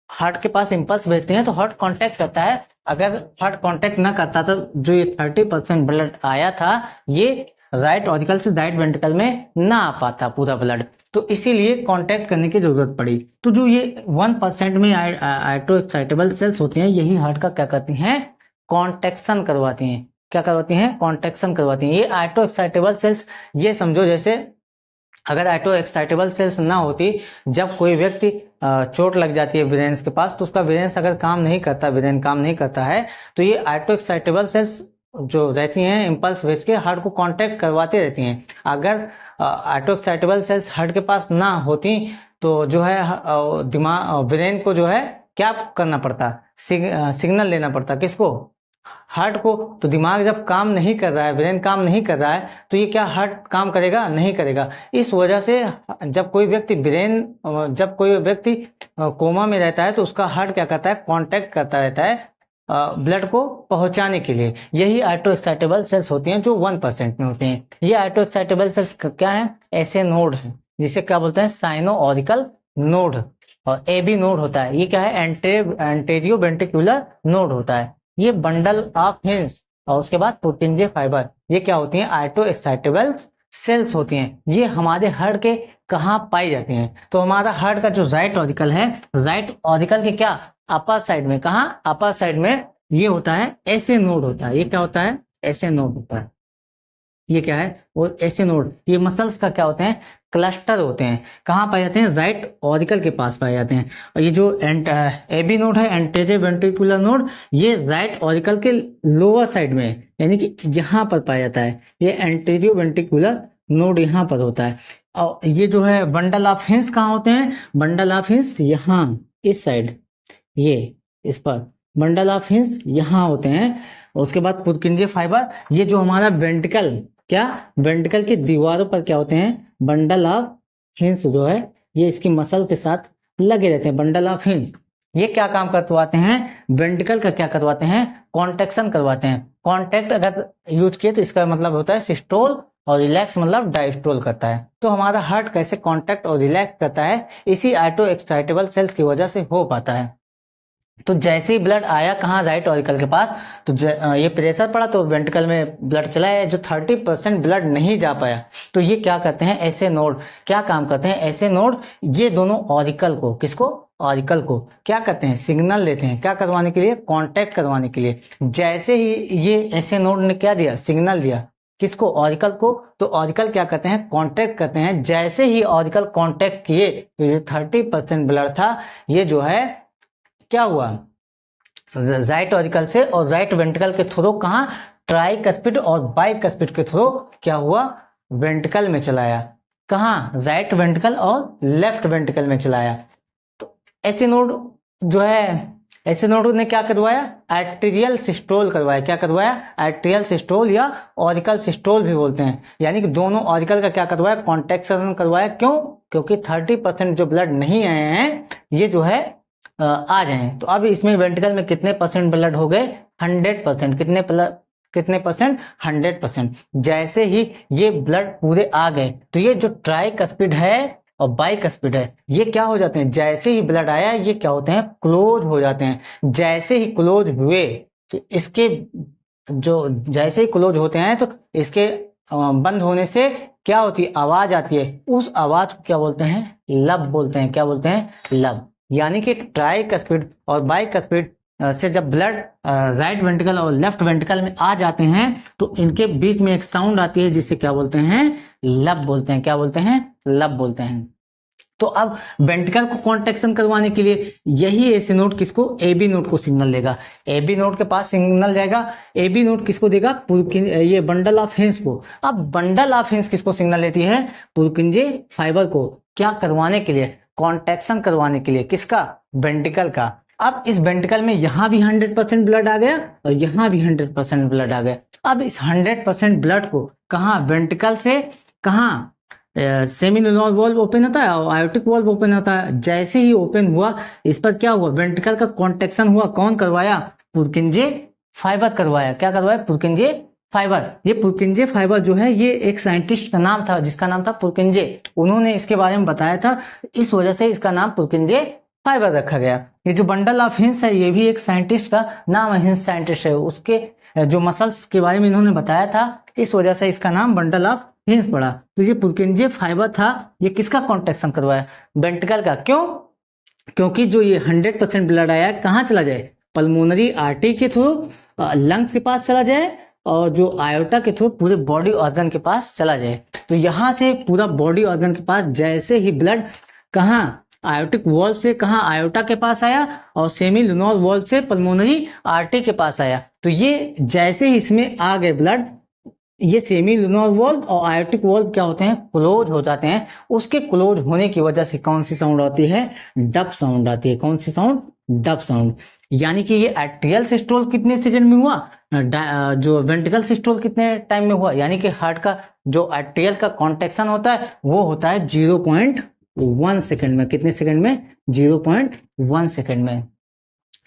हार्ट के पास इंपल्स भेजते हैं तो हार्ट कांटेक्ट करता है। अगर हार्ट कांटेक्ट ना करता तो जो ये 30% ब्लड आया था ये राइट ऑरिकल से राइट वेंट्रिकल में ना आ पाता पूरा ब्लड, तो इसीलिए कांटेक्ट करने की जरूरत पड़ी। तो जो ये 1% में आइटो एक्साइटेबल सेल्स होती हैं, यही हार्ट का क्या करती हैं, कॉन्ट्रैक्शन करवाती हैं। क्या करवाती हैं, कॉन्ट्रैक्शन करवाती हैं। ये आइटो एक्साइटेबल सेल्स, ये समझो जैसे अगर आइटो एक्साइटेबल सेल्स ना होती, जब कोई व्यक्ति चोट लग जाती है ब्रेन के पास, तो उसका ब्रेन अगर काम नहीं करता, ब्रेन काम नहीं करता है, तो ये आइटो एक्साइटेबल सेल्स जो रहती हैं इम्पल्स भेज के हार्ट को कांटेक्ट करवाती रहती हैं। अगर आइटो एक्साइटेबल सेल्स हार्ट के पास ना होती तो जो है दिमाग ब्रेन को जो है क्या करना पड़ता, सिग्नल देना पड़ता, किसको, हार्ट को। तो दिमाग जब काम नहीं कर रहा है, ब्रेन काम नहीं कर रहा है, तो ये क्या हार्ट काम करेगा, नहीं करेगा। इस वजह से जब कोई व्यक्ति कोमा में रहता है, तो उसका हार्ट क्या करता है, कांटेक्ट करता रहता है ब्लड को पहुंचाने के लिए। यही आइटो एक्साइटेबल सेल्स होती हैं जो 1% में होती हैं। ये आइटो एक्साइटेबल सेल्स क्या है, ऐसे नोड है जिसे क्या बोलते हैं, साइनो ऑरिकल नोड, और एबी नोड होता है। ये क्या है, एंटेरियो वेंट्रिकुलर नोड होता है। ये बंडल ऑफ हिंस और उसके बाद पुर्किंजे फाइबर, ये क्या होती हैं, आइटो एक्साइटेबल सेल्स होती हैं। ये हमारे हार्ट के कहाँ पाई जाती हैं, तो हमारा हार्ट का जो राइट ऑरिकल है, राइट ऑरिकल के क्या अपर साइड में, कहाँ अपर साइड में, ये होता है ऐसे नोड होता है। ये क्या होता है, ऐसे नोड होता है। ये क्या है, वो ऐसे नोड, ये मसल्स का क्या होते हैं, क्लस्टर होते हैं। कहाँ पाए जाते हैं, राइट ऑरिकल के पास पाए जाते हैं। और ये जो एबी नोड है, एंटेरियर वेंट्रिकुलर नोड, ये राइट ऑरिकल के लोअर साइड में, यानी कि यहाँ पर पाया जाता है। ये एंटेरियर वेंट्रिकुलर नोड यहाँ पर होता है। और ये जो है बंडल ऑफ हिंस कहाँ होते हैं, बंडल ऑफ हिंस यहाँ इस साइड, ये इस पर बंडल ऑफ हिंस यहाँ होते हैं। उसके बाद पुर्किंजे फाइबर, ये जो हमारा वेंट्रिकल, क्या वेंट्रिकल की दीवारों पर क्या होते हैं, बंडल ऑफ हिंस जो है, ये इसकी मसल के साथ लगे रहते हैं, बंडल ऑफ हिंस। ये क्या काम करवाते हैं, वेंट्रिकल का क्या करवाते हैं, कॉन्ट्रैक्शन करवाते हैं। कॉन्टैक्ट अगर यूज किए तो इसका मतलब होता है सिस्टोल, और रिलैक्स मतलब डायस्टोल करता है। तो हमारा हार्ट कैसे कॉन्टैक्ट और रिलैक्स करता है, इसी आइटो एक्साइटेबल सेल्स की वजह से हो पाता है। तो जैसे ही ब्लड आया कहाँ, राइट ऑरिकल के पास, तो ये प्रेशर पड़ा तो वेंट्रिकल में ब्लड चला है। जो 30% ब्लड नहीं जा पाया, तो ये क्या करते हैं, ऐसे नोड क्या काम करते हैं, ऐसे नोड ये दोनों ऑरिकल को, किसको, ऑरिकल को क्या करते हैं, सिग्नल देते हैं, क्या करवाने के लिए, कांटेक्ट करवाने के लिए। जैसे ही ये ऐसे नोड ने क्या दिया, सिग्नल दिया, किसको, ऑरिकल को, तो ऑरिकल क्या करते हैं, कांटेक्ट करते हैं। जैसे ही ऑरिकल कांटेक्ट किए, तो ये 30% ब्लड था, ये जो है क्या हुआ, राइट ऑरिकल से और राइट वेंट्रिकल के थ्रू कहाँ, ट्राइकस्पिड और बाइकस्पिड के थ्रू क्या हुआ, वेंट्रिकल में चलाया। कहाँ, राइट वेंट्रिकल और लेफ्ट वेंट्रिकल में चलाया। तो ऐसे नोड जो है, ऐसे नोड ने क्या करवाया, आर्टेरियल सिस्टोल करवाया। क्या करवाया, आर्टेरियल सिस्टोल या ऑरिकल सिस्टोल भी बोलते हैं। यानी कि दोनों ऑरिकल का क्या करवाया, कॉन्ट्रैक्शन करवाया। क्यों, क्योंकि 30% जो ब्लड नहीं आए हैं, ये जो है आ जाए। तो अब इसमें वेंट्रिकल में कितने परसेंट ब्लड हो गए, 100%। कितने परसेंट, 100%। जैसे ही ये ब्लड पूरे आ गए, तो ये जो ट्राइकस्पिड है और बाइकस्पिड है, ये क्या हो जाते हैं, जैसे ही ब्लड आया ये क्या होते हैं, क्लोज हो जाते हैं। जैसे ही क्लोज हुए, तो इसके जो जैसे ही क्लोज होते हैं, तो इसके बंद होने से क्या होती है, आवाज आती है। उस आवाज को क्या बोलते हैं, लब बोलते हैं। क्या बोलते हैं, लब। यानी कि ट्राइकस्पिड और बाइकस्पिड से जब ब्लड राइट वेंट्रिकल और लेफ्ट वेंट्रिकल में आ जाते हैं, तो इनके बीच में एक साउंड आती है जिसे क्या बोलते हैं, लब बोलते हैं। क्या बोलते हैं, लब बोलते हैं। तो अब वेंट्रिकल को कॉन्ट्रैक्शन करवाने के लिए यही एसी नोड किसको, एबी नोड को सिग्नल देगा। एबी नोड के पास सिग्नल जाएगा। एबी नोड किसको देगा, ये बंडल ऑफ हिंस को। अब बंडल ऑफ हिंस किसको सिग्नल देती है, पुर्किंजे फाइबर को। क्या करवाने के लिए, कॉन्ट्रैक्शन करवाने के लिए। किसका, वेंट्रिकल का। अब इस वेंट्रिकल में यहां भी 100% ब्लड आ गया और यहां भी 100% ब्लड आ गया। अब इस 100% ब्लड को कहां, वेंट्रिकल से कहां, सेमिनोलर वॉल्व ओपन होता है और आयोटिक वॉल्व ओपन होता है। जैसे ही ओपन हुआ, इस पर क्या हुआ, वेंट्रिकल का कॉन्ट्रैक्शन हुआ। कौन करवाया, पुर्किंजे फाइबर करवाया। क्या करवाया, पुर्किंजे फाइबर। ये पुर्किंजे फाइबर जो है, ये एक साइंटिस्ट का नाम था जिसका नाम था पुर्किंजे। उन्होंने इसके बारे में बताया था, इस वजह से इसका नाम पुर्किंजे फाइबर रखा गया। ये जो बंडल ऑफ हिंस है, ये भी एक साइंटिस्ट का नाम है, हिंस साइंटिस्ट है। उसके जो मसल्स के बारे में इन्होंने बताया था, इस वजह से इसका नाम बंडल ऑफ हिंस पड़ा। तो ये पुरकिंजे फाइबर था, ये किसका कॉन्ट्रैक्शन करवाया? वेंट्रिकल का। क्यों? क्योंकि जो ये 100% ब्लड आया कहाँ चला जाए? पल्मोनरी आर्टरी के थ्रू लंग्स के पास चला जाए, और जो आयोटा के थ्रू पूरे बॉडी ऑर्गन के पास चला जाए। तो यहाँ से पूरा बॉडी ऑर्गन के पास जैसे ही ब्लड कहाँ आयोटिक वॉल्व से कहाँ आयोटा के पास आया, और सेमी लुनर वॉल्व से पल्मोनरी आर्टरी के पास आया। तो ये जैसे ही इसमें आ गए ब्लड, ये सेमी लुनर वॉल्व और आयोटिक वॉल्व क्या होते हैं? क्लोज हो जाते हैं। उसके क्लोज होने की वजह से कौन सी साउंड आती है? डब साउंड आती है। कौन सी साउंड? Dub sound. यानी कि ये एट्रियल सिस्टोल कितने सेकंड में हुआ, जो वेंट्रिकल सिस्टोल कितने टाइम में हुआ? यानी कि हार्ट का जो एट्रियल का कॉन्ट्रैक्शन होता है वो होता है 0.1 सेकंड में। कितने सेकंड में? 0.1 सेकंड में।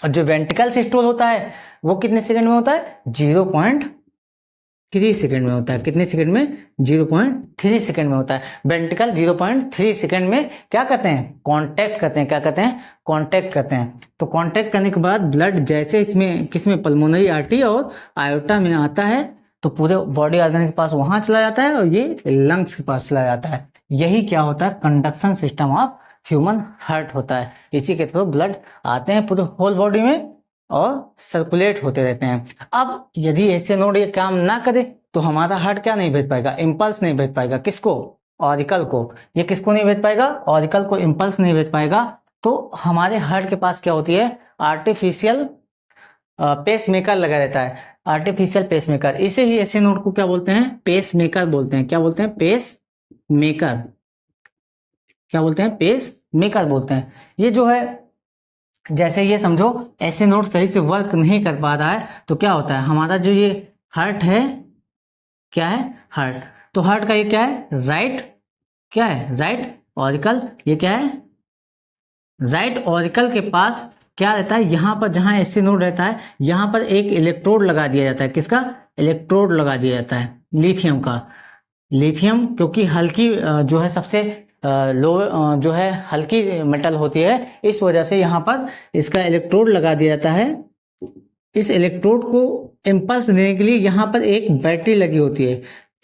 और जो वेंट्रिकल सिस्टोल होता है वो कितने सेकंड में होता है? 0.3 सेकंड में होता है। कितने सेकंड में? 0.3 सेकंड में होता है। वेंट्रिकल 0.3 सेकंड में क्या करते हैं? कांटेक्ट करते हैं। क्या करते हैं? कांटेक्ट करते हैं। तो कांटेक्ट करने के बाद ब्लड जैसे इसमें किसमें? पल्मोनरी आर्टरी और आयोटा में आता है, तो पूरे बॉडी ऑर्गन के पास वहां चला जाता है, और ये लंग्स के पास चला जाता है। यही क्या होता है? Conduction system of human heart होता है। इसी के थ्रू ब्लड आते हैं पूरे होल बॉडी में और सर्कुलेट होते रहते हैं। अब यदि ऐसे नोड ये काम ना करे तो हमारा हार्ट क्या नहीं भेज पाएगा? इम्पल्स नहीं भेज पाएगा। किसको? ऑरिकल को। ये किसको नहीं भेज पाएगा? ऑरिकल को इम्पल्स नहीं भेज पाएगा। तो हमारे हार्ट के पास क्या होती है? आर्टिफिशियल पेस मेकर लगा रहता है। Artificial pacemaker. इसे ही ऐसे नोड को क्या बोलते हैं? पेस मेकर बोलते हैं। क्या बोलते हैं? Pacemaker. क्या बोलते हैं? पेस मेकर बोलते हैं। ये जो है, जैसे ये समझो ऐसे नोड सही से वर्क नहीं कर पा रहा है तो क्या होता है? हमारा जो ये हार्ट है, क्या है? हार्ट। तो हार्ट का ये क्या है? राइट, क्या है? Right auricle. ये क्या है? राइट ऑरिकल के पास क्या रहता है? यहाँ पर जहाँ ऐसे नोड रहता है, यहाँ पर एक इलेक्ट्रोड लगा दिया जाता है। किसका? इलेक्ट्रोड लगा दिया जाता है लिथियम का। लिथियम क्योंकि हल्की जो है सबसे लो जो है हल्की मेटल होती है, इस वजह से यहाँ पर इसका इलेक्ट्रोड लगा दिया जाता है। इस इलेक्ट्रोड को इम्पल्स देने के लिए यहाँ पर एक बैटरी लगी होती है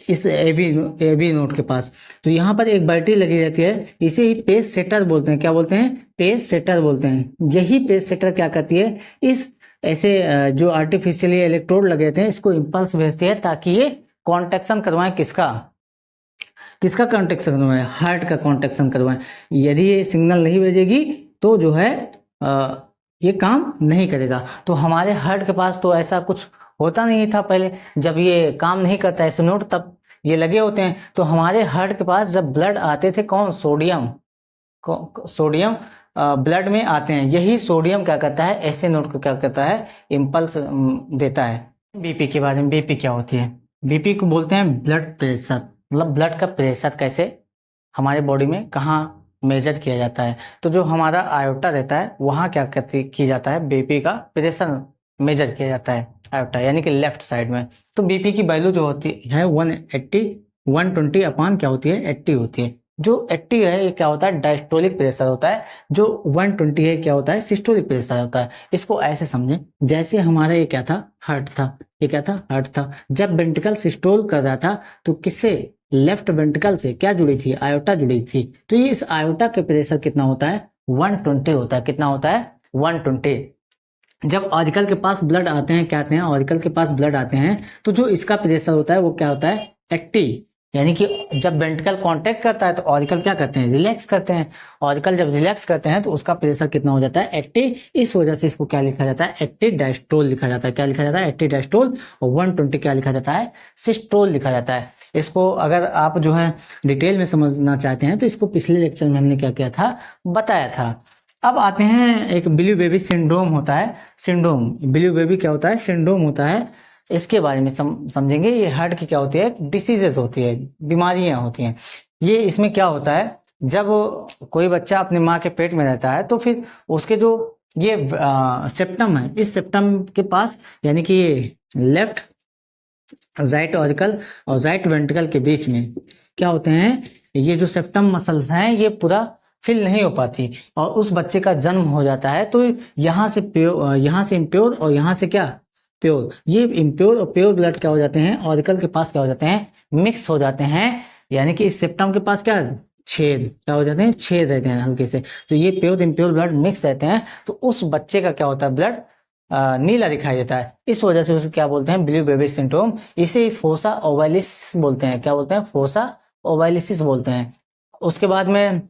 इस एबी नोड के पास। तो यहाँ पर एक बैटरी लगी रहती है। इसे ही पेस सेटर बोलते हैं। क्या बोलते हैं? पेस सेटर बोलते हैं। यही पेस सेटर क्या करती है? इस ऐसे जो आर्टिफिशियली इलेक्ट्रोड लगे थे इसको इम्पल्स भेजती है ताकि ये कॉन्ट्रैक्शन करवाएं। किसका? किसका कॉन्ट्रैक्शन करवाएं? हार्ट का कॉन्ट्रैक्शन करवाएं। यदि ये सिग्नल नहीं भेजेगी तो जो है ये काम नहीं करेगा। तो हमारे हार्ट के पास तो ऐसा कुछ होता नहीं था पहले। जब ये काम नहीं करता ऐसे नोड तब ये लगे होते हैं। तो हमारे हार्ट के पास जब ब्लड आते थे, कौन? सोडियम। सोडियम ब्लड में आते हैं। यही सोडियम क्या करता है? ऐसे नोड को क्या करता है? इम्पल्स देता है। बीपी के बारे में, बीपी क्या होती है? बीपी को बोलते हैं ब्लड प्रेशर। मतलब ब्लड का प्रेशर कैसे हमारे बॉडी में कहाँ मेजर किया जाता है? तो जो हमारा आयोटा रहता है वहाँ क्या किया जाता है? बीपी का प्रेशर मेजर किया जाता है आयोटा, यानी कि लेफ्ट साइड में। तो बीपी की वैल्यू जो होती है 120 अपॉन क्या होती है? 80 होती है। जो 80 है ये क्या होता है? डायस्टोलिक प्रेशर होता है। जो 120 है क्या होता है? सिस्टोलिक प्रेशर होता है। इसको ऐसे समझें जैसे हमारा ये क्या था? हार्ट था। ये क्या था? हार्ट था। जब वेंट्रिकल सिस्टोल कर रहा था तो किससे? लेफ्ट वेंट्रिकल से क्या जुड़ी थी? आयोटा जुड़ी थी। तो ये इस आयोटा के प्रेशर कितना होता है? 120 होता है। कितना होता है? 120। जब ऑरिकल के पास ब्लड आते हैं, क्या आते हैं? ऑरिकल के पास ब्लड आते हैं तो जो इसका प्रेशर होता है वो क्या होता है? 80। यानी कि जब वेंट्रिकल कांटेक्ट करता है तो ऑरिकल क्या करते हैं? रिलैक्स करते हैं। ऑरिकल जब रिलैक्स करते हैं तो उसका प्रेशर कितना हो जाता है? 80। इस वजह से इसको क्या लिखा जाता है? 80 डायस्टोल लिखा जाता है। क्या लिखा जाता है? 80 डायस्टोल। और 120 क्या लिखा जाता है? सिस्टोल लिखा जाता है। इसको अगर आप जो है डिटेल में समझना चाहते हैं तो इसको पिछले लेक्चर में हमने क्या किया था? बताया था। अब आते हैं, एक ब्लू बेबी सिंड्रोम होता है। सिंड्रोम, ब्लू बेबी क्या होता है? सिंड्रोम होता है। इसके बारे में समझेंगे। ये हार्ट की क्या होती है? डिसीजेज होती है, बीमारियां होती हैं। ये इसमें क्या होता है? जब कोई बच्चा अपने माँ के पेट में रहता है तो फिर उसके जो ये सेप्टम है, इस सेप्टम के पास यानी कि लेफ्ट राइट ऑरिकल और राइट वेंट्रिकल के बीच में क्या होते हैं? ये जो सेप्टम मसल्स हैं ये पूरा फिल नहीं हो पाती और उस बच्चे का जन्म हो जाता है। तो यहाँ से इम्प्योर और यहाँ से क्या प्योर, ये इम्प्योर और प्योर ब्लड क्या हो जाते हैं, ऑरिकल के पास क्या हो जाते हैं, मिक्स हो जाते हैं, यानी कि इस सेप्टम के पास क्या छेद, क्या हो जाते हैं, छेद रहते हैं हल्के से। तो ये प्योर इम्प्योर ब्लड मिक्स रहते हैं, तो उस बच्चे का क्या होता है, ब्लड नीला दिखाई देता है। इस वजह से उसे क्या बोलते हैं, ब्लू बेबी सिंड्रोम। इसे फोसा ओवालिस बोलते हैं। क्या बोलते हैं, फोसा ओवालिसिस बोलते हैं। उसके बाद में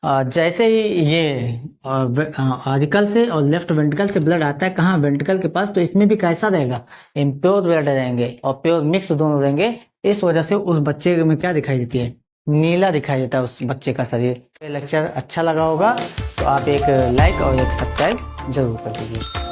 जैसे ही ये आर्टिकल से और लेफ्ट वेंट्रिकल से ब्लड आता है कहाँ, वेंट्रिकल के पास, तो इसमें भी कैसा रहेगा, इम्प्योर ब्लड रहेंगे और प्योर मिक्स दोनों रहेंगे। इस वजह से उस बच्चे में क्या दिखाई देती है, नीला दिखाई देता है उस बच्चे का शरीर। ये लेक्चर अच्छा लगा होगा तो आप एक लाइक और एक सब्सक्राइब जरूर कर दीजिए।